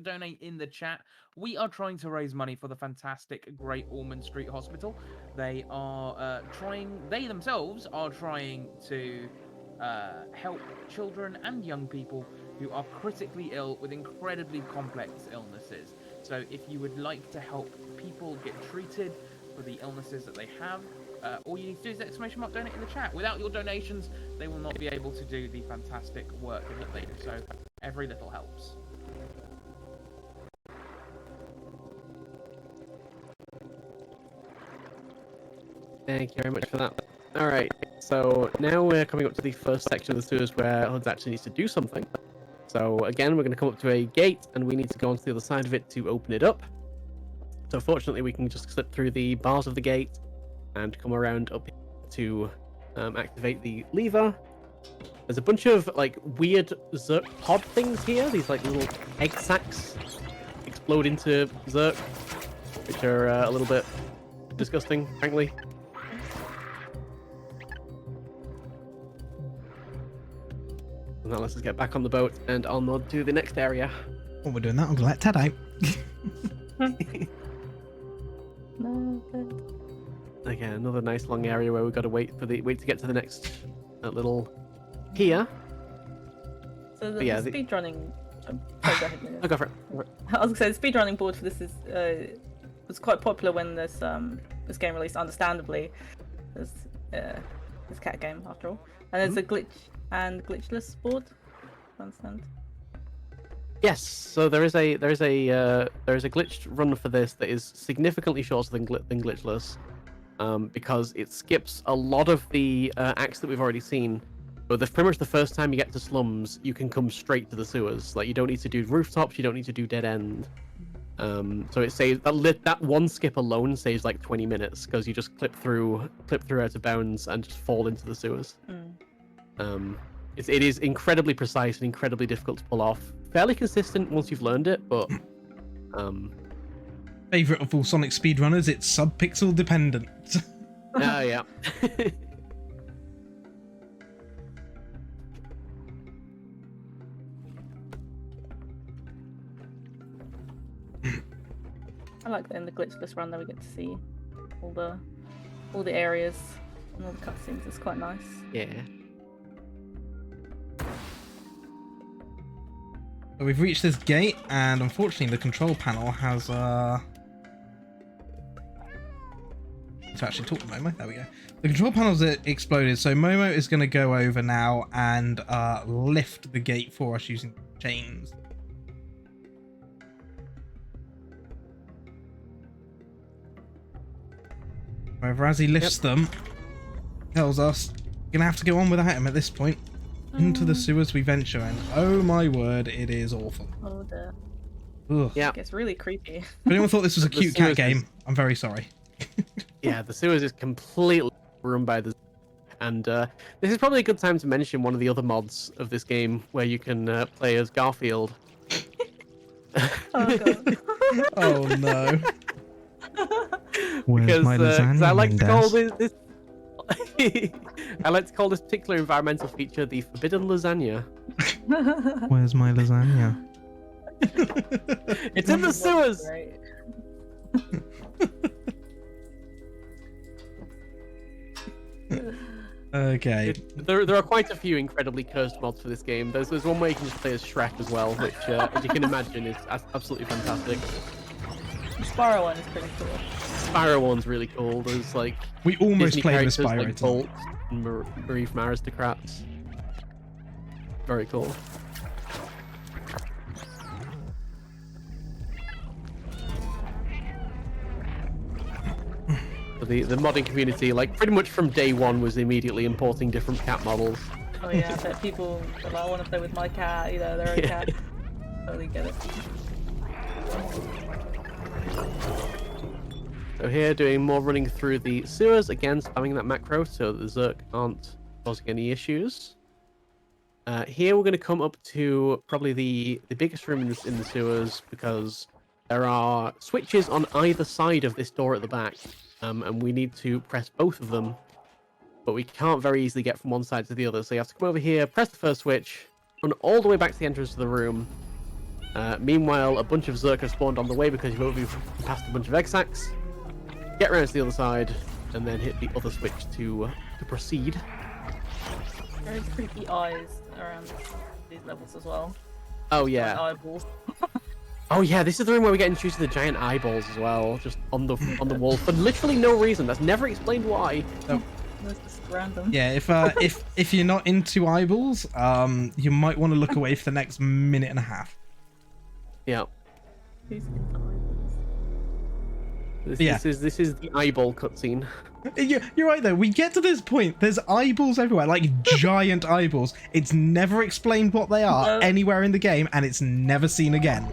donate in the chat. We are trying to raise money for the fantastic Great Ormond Street Hospital. They are they themselves are trying to help children and young people who are critically ill with incredibly complex illnesses. So if you would like to help people get treated for the illnesses that they have, all you need to do is ! donate in the chat. Without your donations, they will not be able to do the fantastic work that they do. So every little helps. Thank you very much for that. All right, so now we're coming up to the first section of the sewers where Huds actually needs to do something. So again, we're going to come up to a gate, and we need to go onto the other side of it to open it up. So fortunately, we can just slip through the bars of the gate and come around up to activate the lever. There's a bunch of like weird Zerk pod things here. These like little egg sacs explode into Zerk, which are a little bit disgusting, frankly. And now let's just get back on the boat, and I'll nod to the next area. While we're doing that, I'm gonna let Ted out. No, good. Again, another nice long area where we've got to wait to get to the next little here. So the But yeah, speedrunning. Sorry, go ahead, Nina. I'll go for it. I was gonna say the speedrunning board for this is was quite popular when this game released. Understandably, it's a cat game after all, and there's a glitch and glitchless board. I understand. Yes, so there is a glitched run for this that is significantly shorter than glitchless, because it skips a lot of the acts that we've already seen. But pretty much the first time you get to slums, you can come straight to the sewers. Like, you don't need to do rooftops, you don't need to do dead end. So it saves that one skip alone saves like 20 minutes because you just clip through out of bounds and just fall into the sewers. It is incredibly precise and incredibly difficult to pull off. Fairly consistent once you've learned it, but Favorite of all Sonic speedrunners, it's sub-pixel dependent. yeah. I like that in the glitchless run that we get to see all the areas and all the cutscenes. It's quite nice. Yeah. So we've reached this gate, and unfortunately the control panel has to actually talk to Momo. There we go. The control panel's exploded, so Momo is going to go over now and lift the gate for us using chains. However, as he lifts them, tells us we're going to have to go on without him at this point. Into the sewers we venture, and oh my word, it is awful. Oh dear. Ugh. Yeah. It gets really creepy. If anyone thought this was a The cute cat sewers game, is- I'm very sorry. Yeah, the sewers is completely run by the... And this is probably a good time to mention one of the other mods of this game where you can play as Garfield. Oh god. Oh no. Where's Because my lasagna, I like to call Mendes? this I like to call this particular environmental feature the Forbidden Lasagna. Where's my lasagna? It's in the sewers! Great. Okay. There are quite a few incredibly cursed mods for this game. There's one where you can just play as Shrek as well, which, as you can imagine, is absolutely fantastic. The Spyro one is pretty cool. Spyro one's really cool. There's like We almost Disney played with characters Spyro like tonight. Bolt and Marie from Aristocrats. Very cool. The modding community, like pretty much from day one, was immediately importing different cat models. Oh yeah, I bet people are like, I want to play with my cat, you know, their own Yeah. cat. Totally get it. So here, doing more running through the sewers, again spamming that macro so that the Zerk aren't causing any issues. Here we're going to come up to probably the biggest room in the sewers, because there are switches on either side of this door at the back, and we need to press both of them, but we can't very easily get from one side to the other. So you have to come over here, press the first switch, run all the way back to the entrance of the room. Meanwhile, a bunch of Zerk have spawned on the way because you've passed a bunch of egg sacs. Get around to the other side, and then hit the other switch to proceed. Very creepy eyes around these levels as well. Oh yeah. Like eyeballs. Oh yeah, this is the room where we get introduced to the giant eyeballs as well, just on the wall for literally no reason. That's never explained why. Oh. That's just random. Yeah, if you're not into eyeballs, you might want to look away for the next minute and a half. Yeah. Who's into eyeballs? This is the eyeball cutscene. You're right though. We get to this point. There's eyeballs everywhere, like giant eyeballs. It's never explained what they are anywhere in the game, and it's never seen again.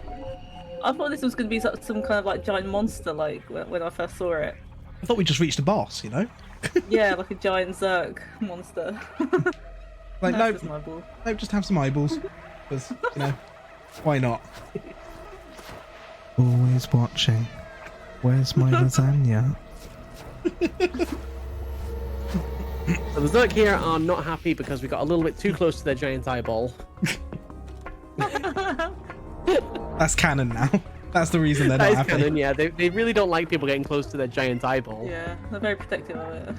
I thought this was going to be some kind of like giant monster, like when I first saw it. I thought we just reached a boss, you know? Yeah, like a giant Zerk monster. Like That's just no, my ball. no, just have some eyeballs, because you know, why not? Always watching. Where's my lasagna? So the Zerk here are not happy because we got a little bit too close to their giant eyeball. That's canon now. That's the reason they're That not is happy. canon, yeah. They really don't like people getting close to their giant eyeball. Yeah, they're very protective of it.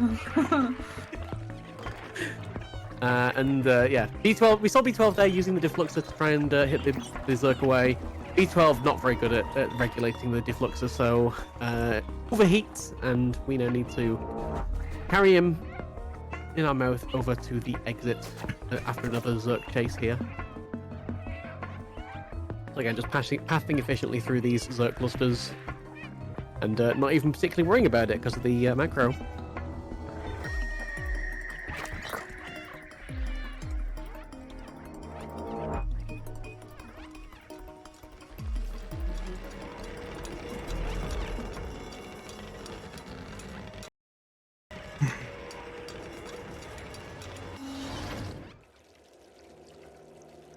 Yeah, B12. We saw B12 there using the defluxer to try and hit the Zerk away. B12 not very good at regulating the defluxer, so overheats, and we now need to carry him in our mouth over to the exit after another Zerk chase here. So again, just passing efficiently through these Zerk clusters, and not even particularly worrying about it because of the macro.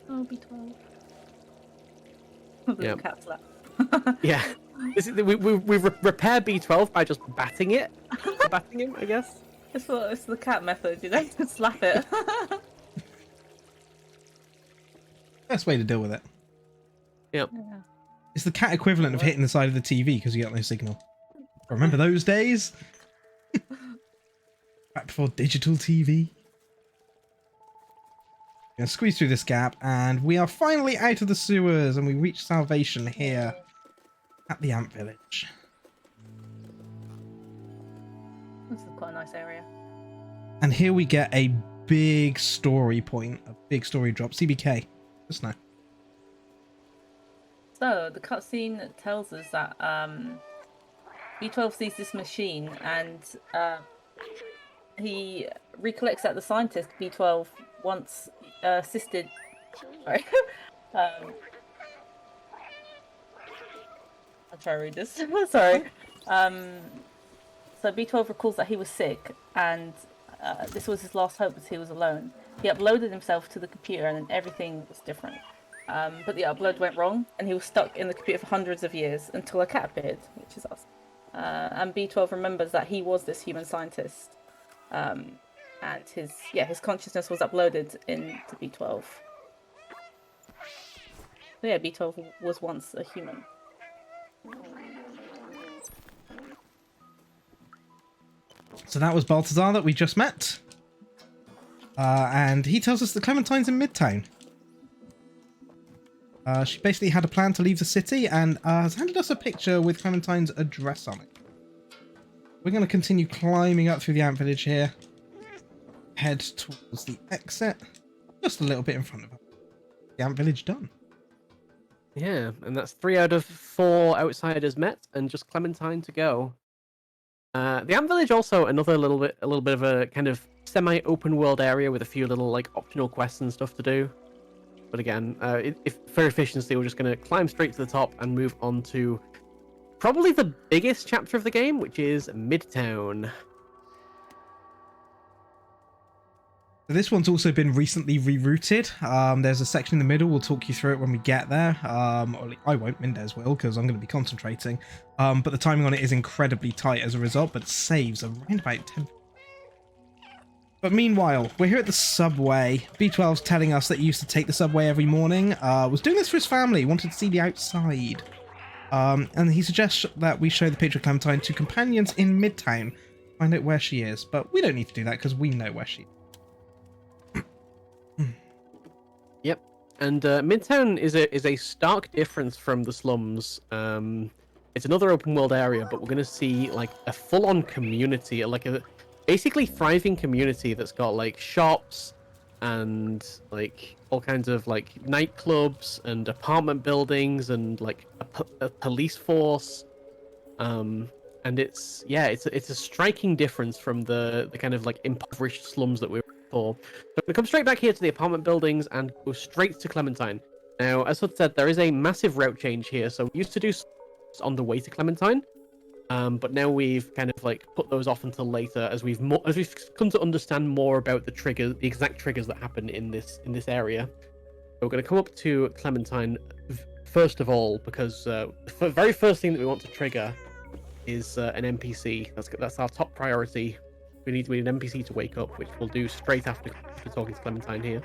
Oh, B12. Yeah. Cat slap. Yeah, we repair B12 by just batting it, batting him, I guess. It's the cat method, you know? Slap it. Best way to deal with it. Yep. Yeah. It's the cat equivalent of hitting the side of the TV because you got no signal. Remember those days? Back before digital TV. Gonna squeeze through this gap, and we are finally out of the sewers, and we reach salvation here at the Ant Village. This is quite a nice area. And here we get a big story point, a big story drop. CBK, just now. So the cutscene tells us that B12 sees this machine, and he recollects that the scientist B12 once assisted. Sorry. I'll try to read this. Sorry. So B12 recalls that he was sick, and this was his last hope as he was alone. He uploaded himself to the computer, and then everything was different. But the upload went wrong, and he was stuck in the computer for hundreds of years until a cat appeared, which is us. And B12 remembers that he was this human scientist, and his consciousness was uploaded into B12. So yeah, B12 was once a human. So that was Balthazar that we just met. And he tells us that Clementine's in Midtown. She basically had a plan to leave the city and has handed us a picture with Clementine's address on it. We're going to continue climbing up through the Ant Village here. Head towards the exit. Just a little bit in front of us. The Ant Village done. Yeah, and that's 3 out of 4 outsiders met, and just Clementine to go. The Ant Village also a little bit of a kind of semi-open world area with a few little like optional quests and stuff to do. But again, for efficiency, we're just going to climb straight to the top and move on to probably the biggest chapter of the game, which is Midtown. So this one's also been recently rerouted. There's a section in the middle. We'll talk you through it when we get there. Or I won't, Mendez will, because I'm going to be concentrating. But the timing on it is incredibly tight as a result, but saves around about 10. But meanwhile, we're here at the subway. B12's telling us that he used to take the subway every morning. Was doing this for his family, wanted to see the outside. And he suggests that we show the picture of Clementine to companions in Midtown. Find out where she is. But we don't need to do that because we know where she is. Yep. And Midtown is a stark difference from the slums. It's another open world area, but we're going to see like a full-on community, like a basically thriving community that's got like shops and like all kinds of like nightclubs and apartment buildings and like a police force. And it's a striking difference from the kind of like impoverished slums that we were before. So I'm gonna come straight back here to the apartment buildings and go straight to Clementine. Now, as I said, there is a massive route change here. So we used to do on the way to Clementine, but now we've kind of like put those off until later as we've come to understand more about the exact triggers that happen in this area. So we're going to come up to Clementine first of all because the very first thing that we want to trigger is an NPC. That's our top priority. We need an NPC to wake up, which we'll do straight after talking to Clementine here.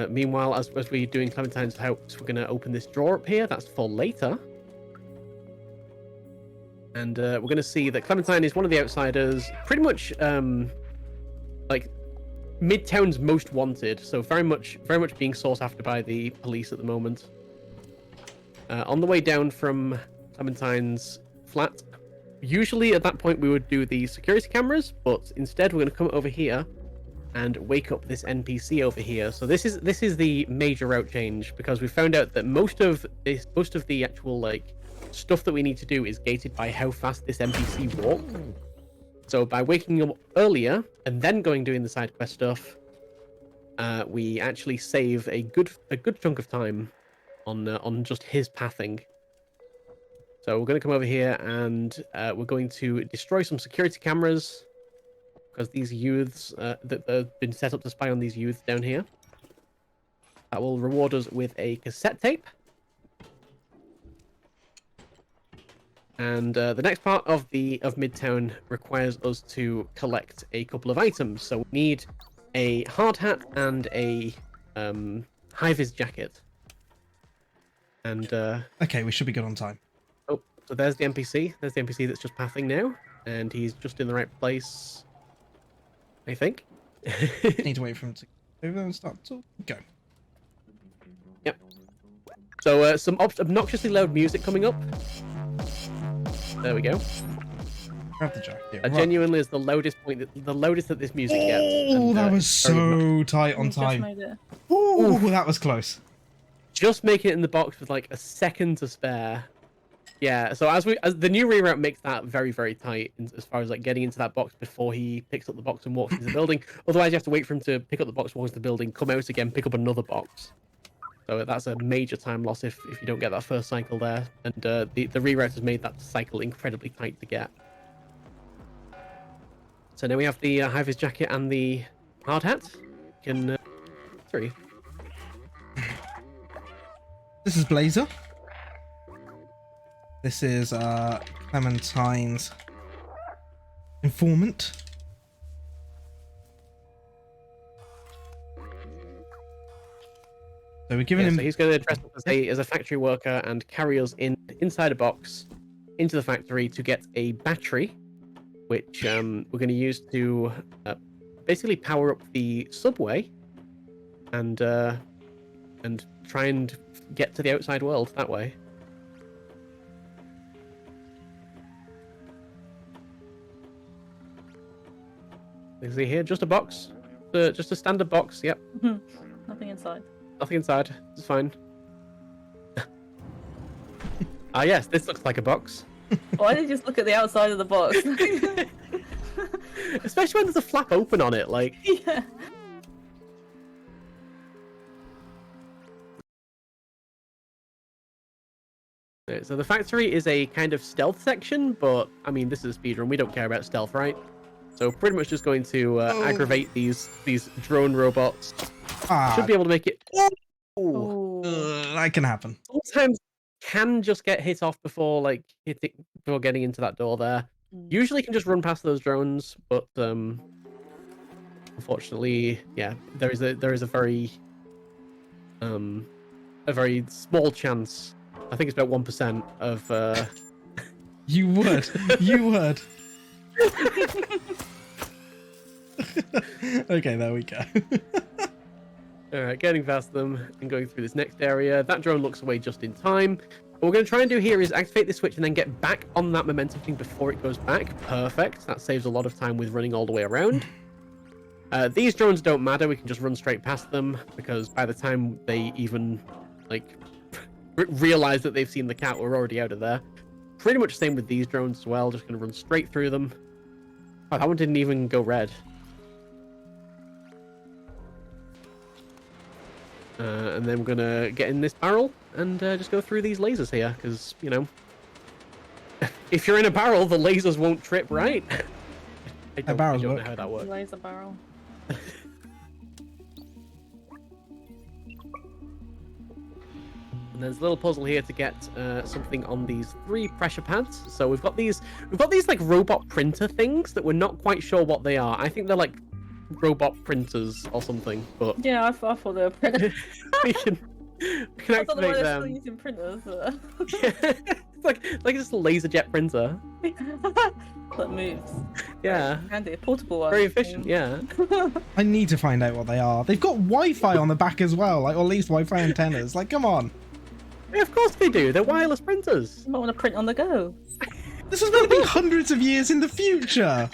Meanwhile, as we're doing Clementine's house, we're going to open this drawer up here. That's for later. And we're going to see that Clementine is one of the outsiders, pretty much like Midtown's most wanted. So very much being sought after by the police at the moment. On the way down from Clementine's flat, usually at that point we would do the security cameras, but instead we're going to come over here and wake up this NPC over here. So this is the major route change because we found out that most of the actual like stuff that we need to do is gated by how fast this NPC walks. So by waking up earlier and then doing the side quest stuff, we actually save a good chunk of time on just his pathing. So we're going to come over here and we're going to destroy some security cameras because these youths that have been set up to spy on these youths down here. That will reward us with a cassette tape. And the next part of Midtown requires us to collect a couple of items. So we need a hard hat and a high-vis jacket. And okay, we should be good on time. Oh, so there's the NPC. There's the NPC that's just pathing now, and he's just in the right place, I think. Need to wait for him to go over and start to go. Yep. So some obnoxiously loud music coming up. There we go. Grab the jacket. Yeah, That genuinely is the loudest that this music gets. Oh, and, that was so tight on time. Oh, that was close. Just make it in the box with like a second to spare. Yeah, so as the new reroute makes that very, very tight as far as like getting into that box before he picks up the box and walks into the building. Otherwise, you have to wait for him to pick up the box, walk into the building, come out again, pick up another box. So that's a major time loss if you don't get that first cycle there. And the reroute has made that cycle incredibly tight to get. So now we have the high-vis jacket and the hard hat. Can sorry. This is Blazer. This is Clementine's informant. So we're giving him. So he's going to dress up as a factory worker and carry us inside a box into the factory to get a battery, which we're going to use to basically power up the subway and try and get to the outside world that way. You see here, just a box, just a standard box. Yep. Nothing inside. Nothing inside. It's fine. Ah, yes, this looks like a box. Why did you just look at the outside of the box? Especially when there's a flap open on it, like. Yeah. So the factory is a kind of stealth section, but I mean, this is a speedrun. We don't care about stealth, right? So pretty much just going to aggravate these drone robots. Ah, Should be able to make it. Oh. that can happen. Sometimes can just get hit off before before getting into that door there. Usually can just run past those drones, but unfortunately, yeah, there is a very small chance. I think it's about 1% of. You would. You would. Okay, there we go. All right, getting past them and going through this next area. That drone looks away just in time. What we're going to try and do here is activate the switch and then get back on that momentum thing before it goes back. Perfect. That saves a lot of time with running all the way around. These drones don't matter. We can just run straight past them because by the time they even realize that they've seen the cat, we're already out of there. Pretty much same with these drones as well. Just going to run straight through them. Oh, that one didn't even go red. And then we're going to get in this barrel and just go through these lasers here, because, you know, if you're in a barrel, the lasers won't trip, right? I don't know how that works. Laser barrel. And there's a little puzzle here to get something on these 3 pressure pads. So we've got these like robot printer things that we're not quite sure what they are. I think they're like robot printers or something, but Yeah, I thought they were printers. we can I thought they activate were them. still using printers. It's like just a laser jet printer. That moves. Yeah, Handy, portable one. very efficient. Yeah. I need to find out what they are. They've got Wi-Fi on the back as well, like, or at least Wi-Fi antennas. Like, come on. Yeah, of course they do. They're wireless printers. You might want to print on the go. This is going to be hundreds of years in the future.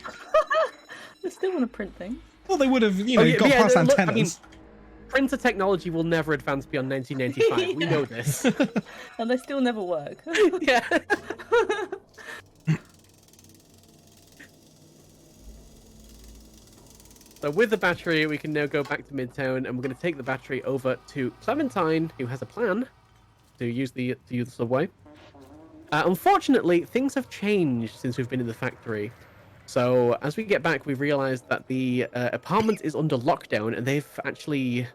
They still want to print things. Well, they would have, you know, got past look, antennas. I mean, printer technology will never advance beyond 1995. We know this. And they still never work. Yeah. So with the battery, we can now go back to Midtown, and we're going to take the battery over to Clementine, who has a plan to use the subway. Unfortunately, things have changed since we've been in the factory. So as we get back, we realised that the apartment is under lockdown, and they've actually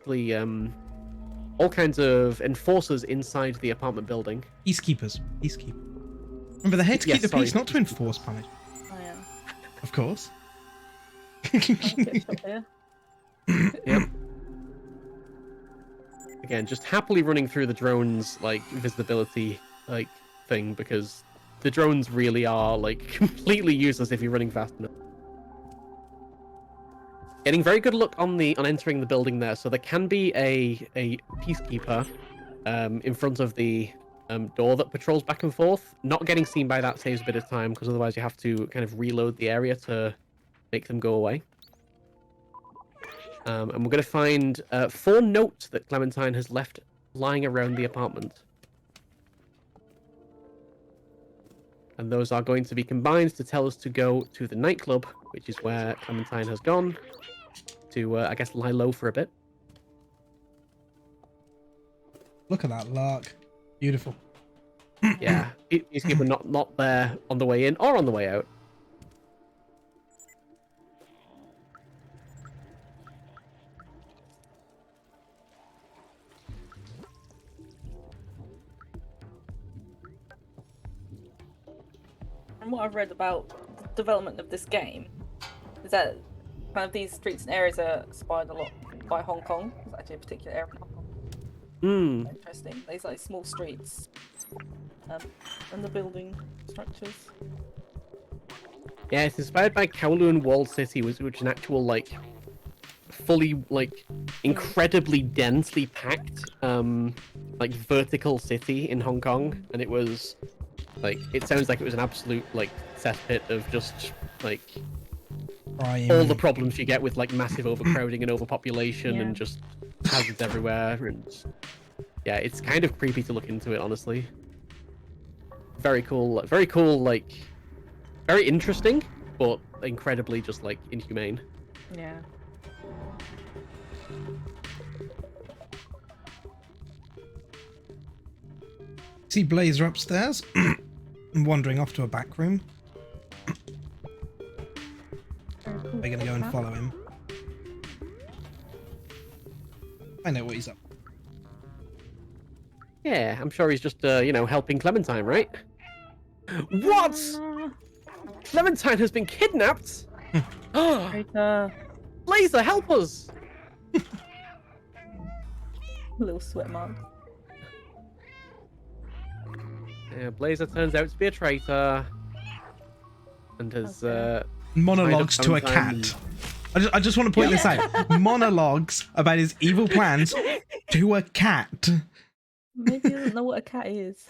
all kinds of enforcers inside the apartment building. Peacekeepers. Peacekeepers. Remember, they're here to keep the peace, not to enforce punishment. Oh, yeah. Of course. Yep. Again, just happily running through the drones like visibility like thing, because the drones really are like completely useless if you're running fast enough. Getting very good luck on entering the building there, so there can be a peacekeeper in front of the door that patrols back and forth. Not getting seen by that saves a bit of time, because otherwise you have to kind of reload the area to make them go away. And we're going to find 4 notes that Clementine has left lying around the apartment. And those are going to be combined to tell us to go to the nightclub, which is where Clementine has gone to, I guess, lie low for a bit. Look at that lark. Beautiful. Yeah, peacekeeper not there on the way in or on the way out. And what I've read about the development of this game is that kind of these streets and areas are inspired a lot by Hong Kong. It's actually a particular area in Hong Kong. Interesting. These like small streets and the building structures. Yeah, it's inspired by Kowloon Walled City, which is an actual like fully like incredibly densely packed like vertical city in Hong Kong, and it was like, it sounds like it was an absolute like cesspit of just like all the problems you get with like massive overcrowding and overpopulation and just hazards everywhere. And yeah, it's kind of creepy to look into it, honestly. Very cool, like very interesting, but incredibly just like inhumane. Yeah. See Blazer upstairs and wandering off to a back room. We're gonna go and follow him. I know what he's up. Yeah, I'm sure he's just, you know, helping Clementine, right? What? Clementine has been kidnapped? Traitor. Laser, help us! Little sweat mark. Yeah, Blazer turns out to be a traitor. And has, Monologues to a Clementine. cat. I just want to point this out. Monologues about his evil plans to a cat. Maybe he doesn't know what a cat is.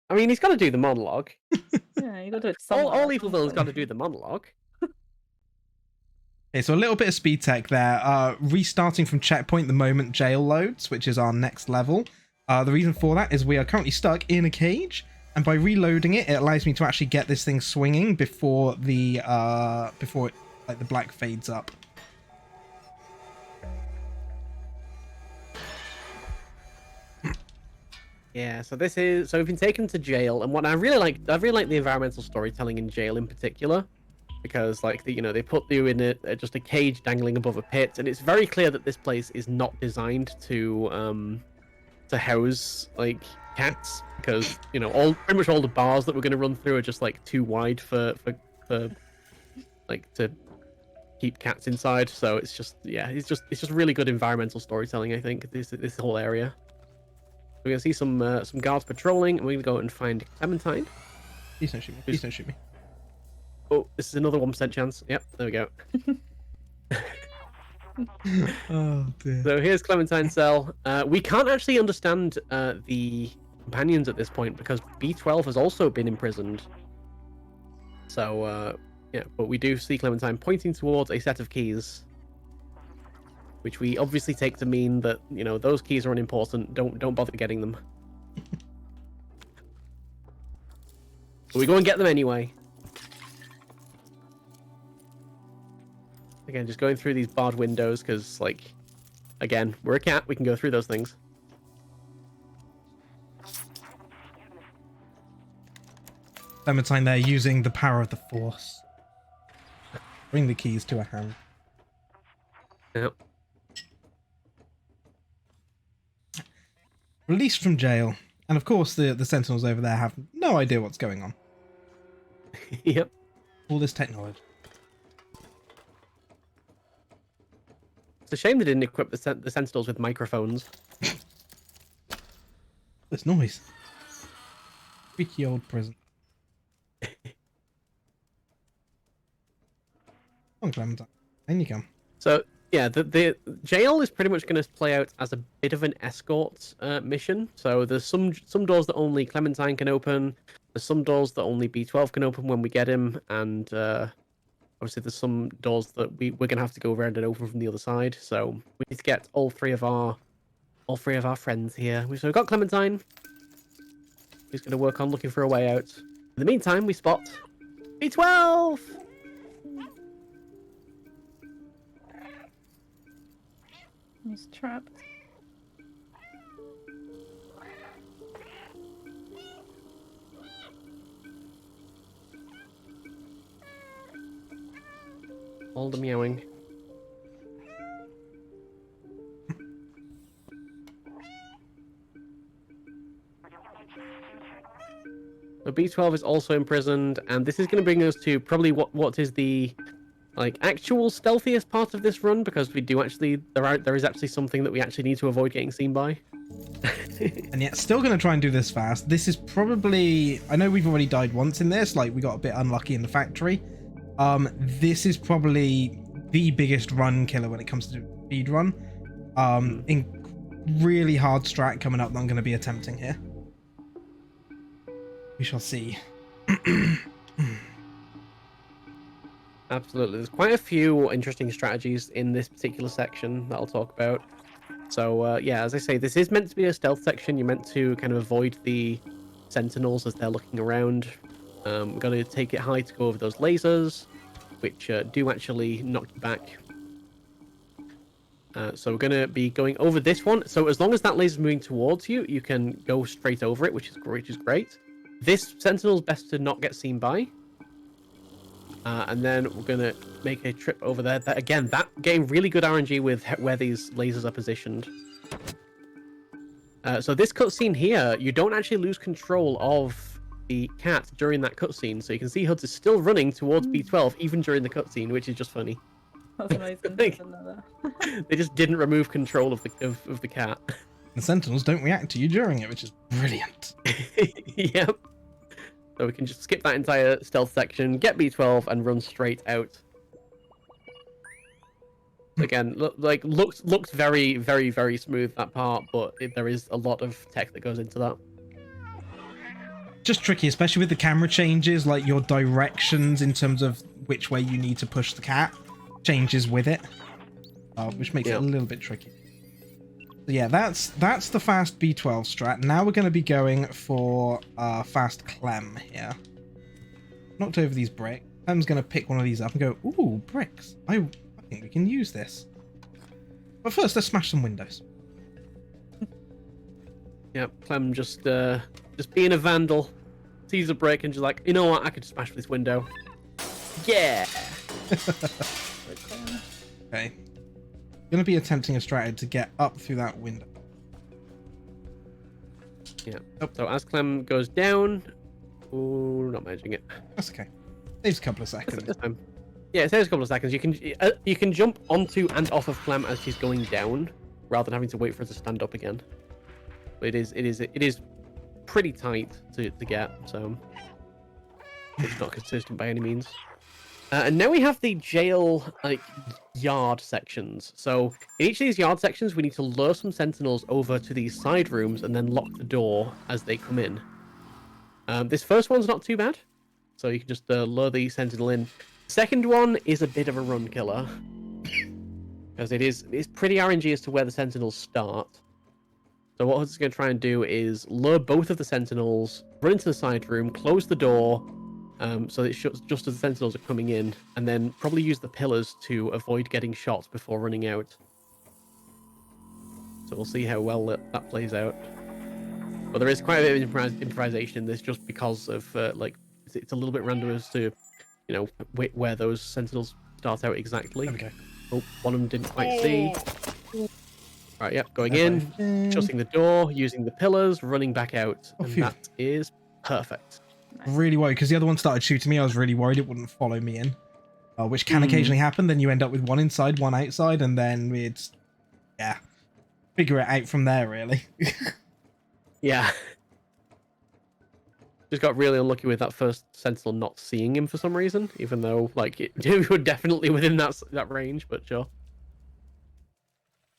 I mean, he's got to do the monologue. Yeah, you got to do it All somewhere. evil villains got to do the monologue. Okay, so a little bit of speed tech there. Restarting from checkpoint the moment jail loads, which is our next level. The reason for that is we are currently stuck in a cage, and by reloading it, it allows me to actually get this thing swinging before the the black fades up. Yeah, so we've been taken to jail, and what I really like the environmental storytelling in jail in particular, because like they put you in just a cage dangling above a pit, and it's very clear that this place is not designed to house like cats, because pretty much all the bars that we're going to run through are just like too wide for like to keep cats inside. So it's just really good environmental storytelling, I think, this whole area. We're gonna see some guards patrolling, and we're gonna go and find Clementine. Please don't shoot me. Please don't shoot me. Oh, this is another 1% chance. Yep, there we go. Oh dear. So here's Clementine's cell. We can't actually understand the companions at this point because B12 has also been imprisoned. So yeah, but we do see Clementine pointing towards a set of keys, which we obviously take to mean that those keys are unimportant. Don't bother getting them. But we go and get them anyway. Again, just going through these barred windows because, like, again, we're a cat. We can go through those things. Clementine there using the power of the Force. Bring the keys to a hand. Yep. Released from jail. And of course the sentinels over there have no idea what's going on. Yep. All this technology. It's a shame they didn't equip the sentinels with microphones. This noise. Freaky old prison. Come on, Clementine. In you come. So yeah, the jail is pretty much going to play out as a bit of an escort mission. So there's some doors that only Clementine can open. There's some doors that only B12 can open when we get him, and obviously there's some doors that we're going to have to go around and open from the other side. So we need to get all three of our friends here. So we've got Clementine, who's going to work on looking for a way out. In the meantime, we spot B12. He's trapped. All the meowing. So B12 is also imprisoned, and this is going to bring us to probably what is the actual stealthiest part of this run, because we do actually there is actually something that we actually need to avoid getting seen by. And yet still going to try and do this fast. This is probably, I know we've already died once in this, like we got a bit unlucky in the factory. This is probably the biggest run killer when it comes to speed run. In really hard strat coming up that I'm going to be attempting here. We shall see. Absolutely. There's quite a few interesting strategies in this particular section that I'll talk about. So, yeah, as I say, this is meant to be a stealth section. You're meant to kind of avoid the sentinels as they're looking around. We're going to take it high to go over those lasers, which do actually knock you back. So we're going to be going over this one. So as long as that laser's moving towards you, you can go straight over it, which is great. This sentinel's best to not get seen by. And then we're going to make a trip over there. Again, that getting really good RNG with where these lasers are positioned. So this cutscene here, you don't actually lose control of the cat during that cutscene. So you can see Huds is still running towards B12 even during the cutscene, which is just funny. That's amazing. Like, I didn't know that. They just didn't remove control of the cat. The Sentinels don't react to you during it, which is brilliant. Yep. So we can just skip that entire stealth section, get B12, and run straight out. Again, looks very, very, very smooth, that part, but there is a lot of tech that goes into that. Just tricky, especially with the camera changes, like your directions in terms of which way you need to push the cat changes with it, which makes it a little bit tricky. So yeah, that's the fast B12 strat. Now we're going to be going for fast Clem here. Knocked over these bricks. Clem's going to pick one of these up and go, ooh, bricks. I think we can use this. But first, let's smash some windows. Yep, Clem just being a vandal. Sees a brick and just like, you know what, I could smash this window. Yeah! Okay. Going to be attempting a strategy to get up through that window. Yeah. Oh, so as Clem goes down... Oh, not managing it. That's okay. Saves a couple of seconds. Yeah, it saves a couple of seconds. You can jump onto and off of Clem as she's going down, rather than having to wait for her to stand up again. But it is pretty tight to get, so it's not consistent by any means. And now we have the jail yard sections. So in each of these yard sections, we need to lure some sentinels over to these side rooms and then lock the door as they come in. This first one's not too bad, so you can just lure the sentinel in. Second one is a bit of a run killer because it's pretty RNG as to where the sentinels start. So what Huds is going to try and do is lure both of the sentinels, run into the side room, close the door. So it shuts just as the sentinels are coming in, and then probably use the pillars to avoid getting shot before running out. So we'll see how well that plays out. But there is quite a bit of improvisation in this, just because of it's a little bit random as to where those sentinels start out exactly. Okay. Oh, one of them didn't quite see. Right, yep, going in, shutting the door, using the pillars, running back out, and that is perfect. Really worried because the other one started shooting me. I was really worried it wouldn't follow me in, which can occasionally happen. Then you end up with one inside, one outside, and then it's figure it out from there, really. Yeah. Just got really unlucky with that first sentinel not seeing him for some reason, even though we were definitely within that range, but sure.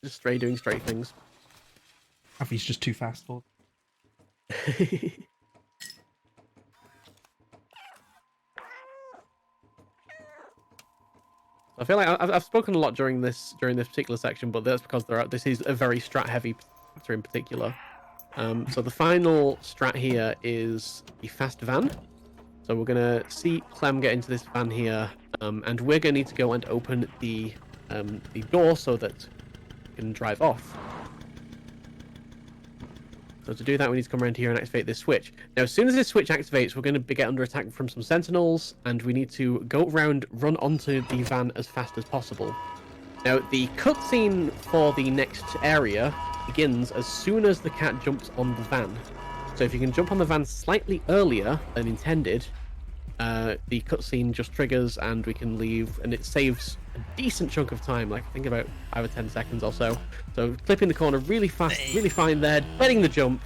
Just doing straight things. He's just too fast for. I feel like I've spoken a lot during this particular section, but that's because this is a very strat heavy chapter in particular. So the final strat here is the fast van. So we're gonna see Clem get into this van here, and we're gonna need to go and open the door so that we can drive off. So to do that, we need to come around here and activate this switch. Now, as soon as this switch activates, we're going to get under attack from some sentinels, and we need to go around, run onto the van as fast as possible. Now, the cutscene for the next area begins as soon as the cat jumps on the van. So if you can jump on the van slightly earlier than intended, the cutscene just triggers and we can leave, and it saves a decent chunk of time, like I think about 5 or 10 seconds or so. So clipping the corner really fast, really fine there, getting the jump,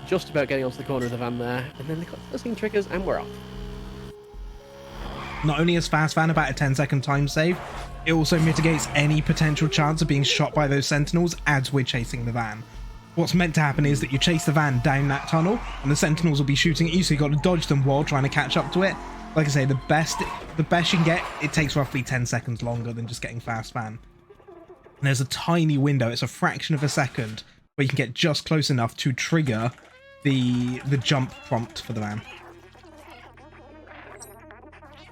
just about getting onto the corner of the van there, and then the cutscene triggers and we're off. Not only is fast van about a 10-second time save, it also mitigates any potential chance of being shot by those sentinels as we're chasing the van. What's meant to happen is that you chase the van down that tunnel, and the sentinels will be shooting at you, so you've got to dodge them while trying to catch up to it. Like I say, the best you can get, it takes roughly 10 seconds longer than just getting fast van. And there's a tiny window, it's a fraction of a second, where you can get just close enough to trigger the jump prompt for the van.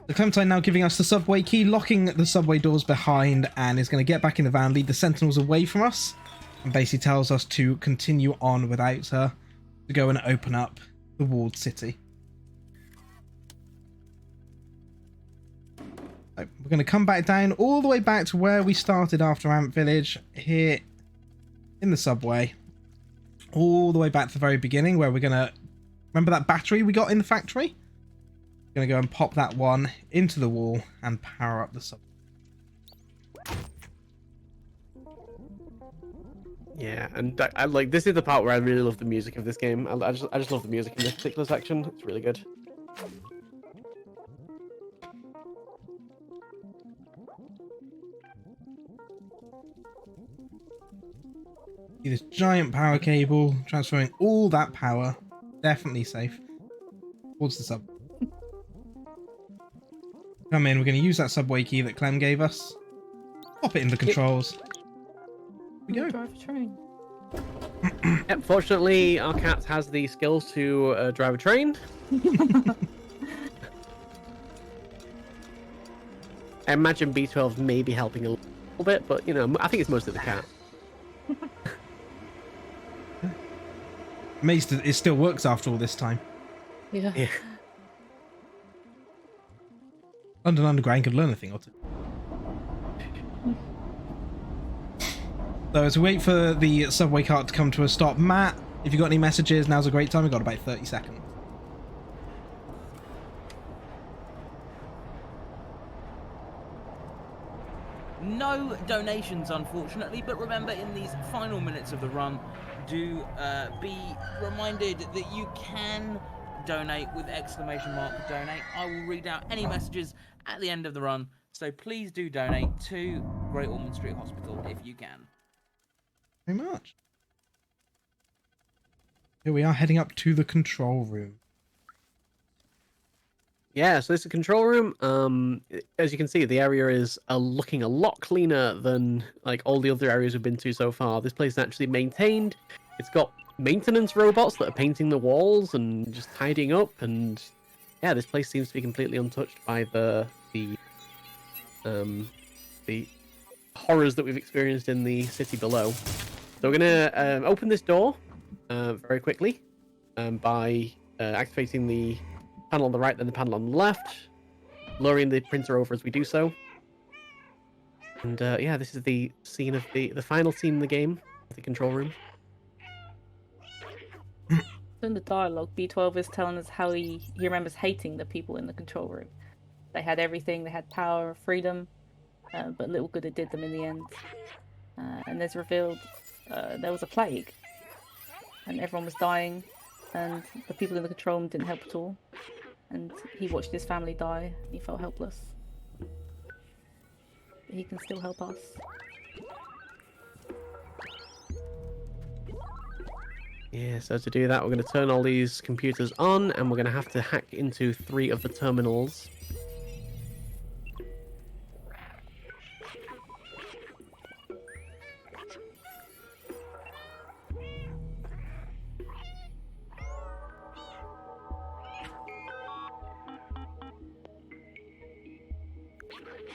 The Clementine now giving us the subway key, locking the subway doors behind, and is going to get back in the van, lead the sentinels away from us, and basically tells us to continue on without her, to go and open up the walled city. we're going to come back down all the way back to where we started after Ant Village, here in the subway. All the way back to the very beginning, where we're going to... Remember that battery we got in the factory? We're going to go and pop that one into the wall and power up the subway. Yeah, and I like, this is the part where I really love the music of this game. I just love the music in this particular section. It's really good. See this giant power cable transferring all that power, definitely safe, towards the sub. Come in, we're going to use that subway key that Clem gave us. Pop it in the controls. We go. Drive a train. Yep, fortunately, our cat has the skills to drive a train. I imagine B12 may be helping a little bit, but, you know, I think it's mostly the cat. Amazed that it still works after all this time. Yeah. Yeah. London Underground could learn a thing or two. So as we wait for the subway cart to come to a stop, Matt, if you've got any messages, now's a great time. We've got about 30 seconds. No donations, unfortunately, but remember, in these final minutes of the run, do be reminded that you can donate with !donate. I will read out any messages at the end of the run, so please do donate to Great Ormond Street Hospital if you can. Very much. Here we are heading up to the control room. Yeah, so this is the control room. As you can see, the area is looking a lot cleaner than like all the other areas we've been to so far. This place is actually maintained. It's got maintenance robots that are painting the walls and just tidying up, and yeah, this place seems to be completely untouched by the horrors that we've experienced in the city below. So we're gonna open this door very quickly by activating the panel on the right, then the panel on the left, lowering the printer over as we do so. And yeah, this is the scene of the final scene in the game, the control room. In the dialogue, B12 is telling us how he remembers hating the people in the control room. They had everything, they had power, freedom, but little good it did them in the end. And there's revealed there was a plague, and everyone was dying, and the people in the control room didn't help at all. And he watched his family die, and he felt helpless. But he can still help us. Yeah, so to do that, we're going to turn all these computers on, and we're going to have to hack into 3 of the terminals.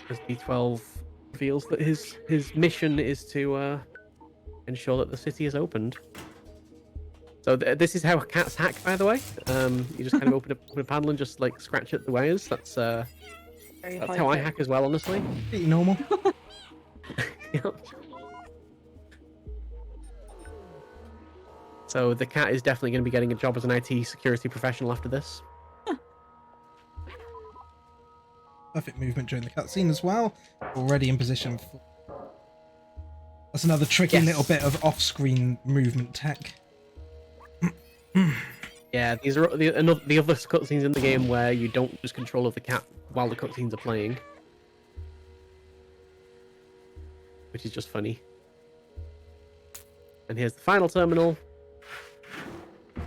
As B12 reveals that his mission is to ensure that the city is opened. So this is how cats hack, by the way. You just kind of open a panel and just like scratch at the wires. That's how I hack as well, honestly. Pretty normal. Yep. So the cat is definitely going to be getting a job as an IT security professional after this. Perfect movement during the cutscene as well. Already in position for... That's another tricky little bit of off-screen movement tech. Yeah, these are the other cutscenes in the game where you don't lose control of the cat while the cutscenes are playing, which is just funny. And here's the final terminal.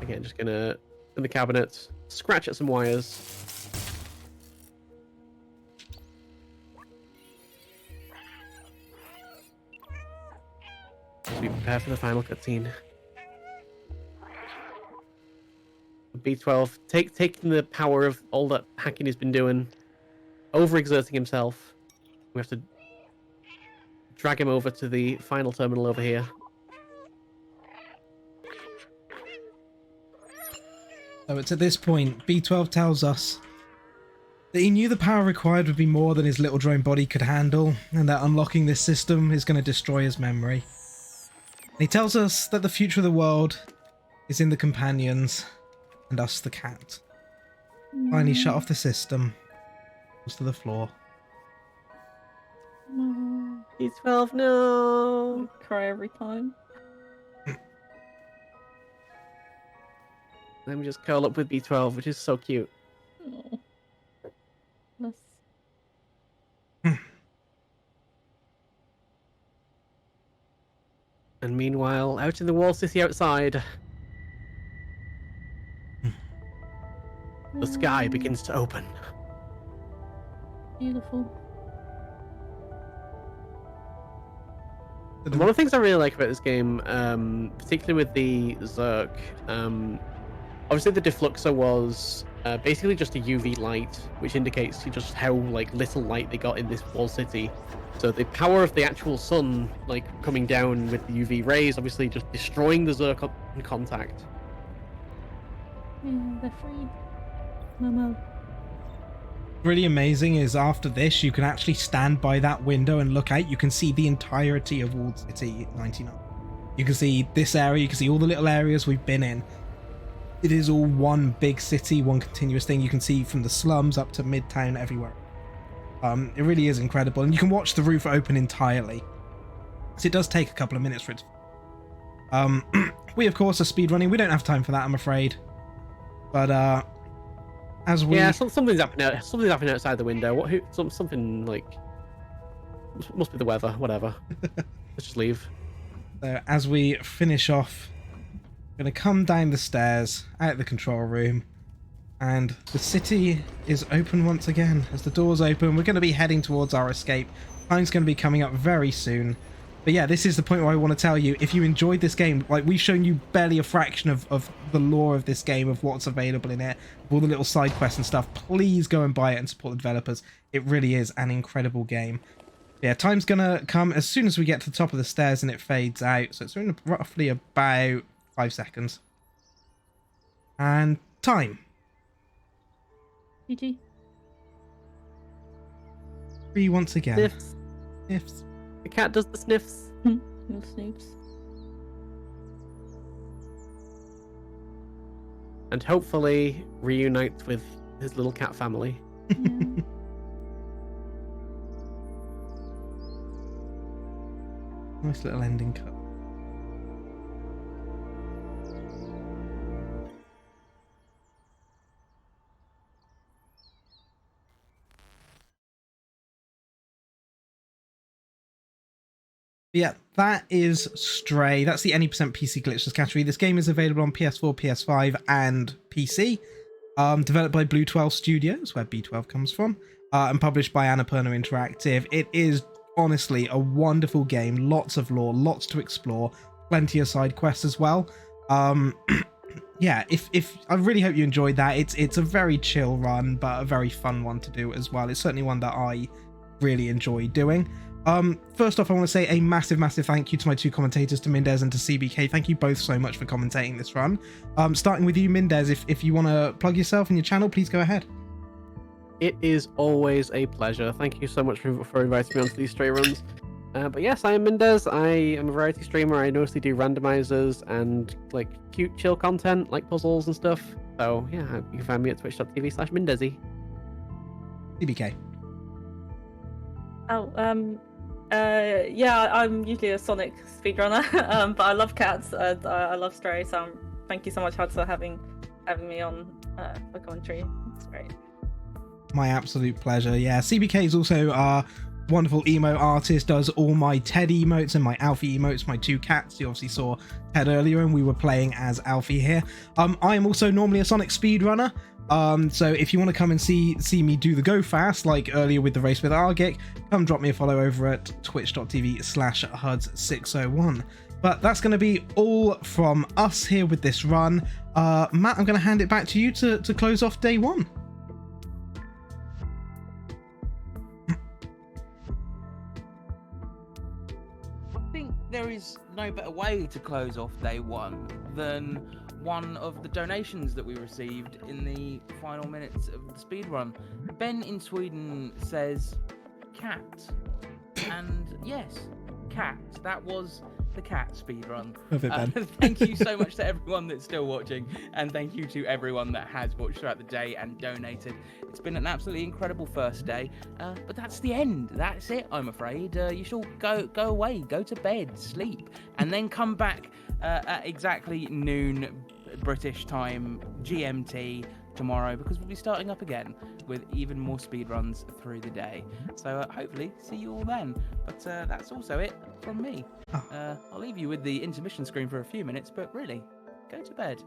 Again, just gonna in the cabinet, scratch at some wires. As we prepare for the final cutscene. B12 taking the power of all that hacking he's been doing, overexerting himself. We have to drag him over to the final terminal over here. So it's at this point, B12 tells us that he knew the power required would be more than his little drone body could handle, and that unlocking this system is going to destroy his memory. And he tells us that the future of the world is in the companions, and us the cat. Finally shut off the system, falls to the floor. No. B12, no. I cry every time. Let me just curl up with B12, which is so cute. Oh. That's... And meanwhile, out in the wall city outside, the sky begins to open. Beautiful. One of the things I really like about this game, particularly with the Zerk, obviously the Defluxor was basically just a UV light, which indicates just how like little light they got in this wall city. So the power of the actual sun, like coming down with the UV rays, obviously just destroying the Zerk in contact. Yeah, they're free. Mama. Really amazing is after this, you can actually stand by that window and look out. You can see the entirety of Walled City 99. You can see this area, you can see all the little areas we've been in. It is all one big city, one continuous thing. You can see from the slums up to Midtown, everywhere. It really is incredible. And you can watch the roof open entirely. So it does take a couple of minutes for it to... we, of course, are speedrunning. We don't have time for that, I'm afraid. But, as we... Yeah, something's happening. Something's happening outside the window. Something like... Must be the weather, whatever. Let's just leave. So as we finish off, we're going to come down the stairs, out the control room, and the city is open once again. As the doors open, we're going to be heading towards our escape. Time's going to be coming up very soon. But yeah, this is the point where I want to tell you, if you enjoyed this game, like we've shown you barely a fraction of the lore of this game, of what's available in it, all the little side quests and stuff, please go and buy it and support the developers. It really is an incredible game. Yeah, time's gonna come as soon as we get to the top of the stairs and it fades out. So it's in roughly about 5 seconds. And time. GG. 3 once again. Sniffs. Sniffs. The cat does the sniffs. Little snoops. And hopefully reunite with his little cat family. Yeah. Nice little ending cut. Yeah, that is Stray. That's the any percent PC glitches category. This game is available on PS4, PS5, and PC. Developed by Blue 12 Studios, where B12 comes from, and published by Annapurna Interactive. It is honestly a wonderful game. Lots of lore, lots to explore, plenty of side quests as well. Yeah, if I really hope you enjoyed that. It's a very chill run, but a very fun one to do as well. It's certainly one that I really enjoy doing. First off, I want to say a massive thank you to my 2 commentators, to Mindez and to CBK. Thank you both so much for commentating this run. Starting with you, Mindez, if you want to plug yourself and your channel, please go ahead. It is always a pleasure. Thank you so much for inviting me onto these stray runs. But yes, I am Mindez. I am a variety streamer. I mostly do randomizers and like cute, chill content like puzzles and stuff. So yeah, you can find me at twitch.tv/Mindezi. CBK. Oh, yeah, I'm usually a Sonic speedrunner, but I love cats. I love Stray, so thank you so much, Huds, for having me on for commentary. It's great. My absolute pleasure. Yeah, CBK is also our wonderful emote artist, does all my Ted emotes and my Alfie emotes, my 2 cats. You obviously saw Ted earlier and we were playing as Alfie here. I am also normally a Sonic speedrunner. So if you want to come and see me do the go fast, like earlier with the race with Argic, come drop me a follow over at twitch.tv/Huds601. But that's going to be all from us here with this run. Matt, I'm going to hand it back to you to close off day 1. I think there is no better way to close off day 1 than one of the donations that we received in the final minutes of the speedrun. Ben in Sweden says, cat. And yes, cat. That was the cat speedrun. Perfect, Ben. Thank you so much to everyone that's still watching, and thank you to everyone that has watched throughout the day and donated. It's been an absolutely incredible first day, but that's the end. That's it, I'm afraid. You should go away, go to bed, sleep, and then come back at exactly noon British time, GMT, tomorrow, because we'll be starting up again with even more speedruns through the day. So hopefully see you all then. But that's also it from me. I'll leave you with the intermission screen for a few minutes, but really, go to bed.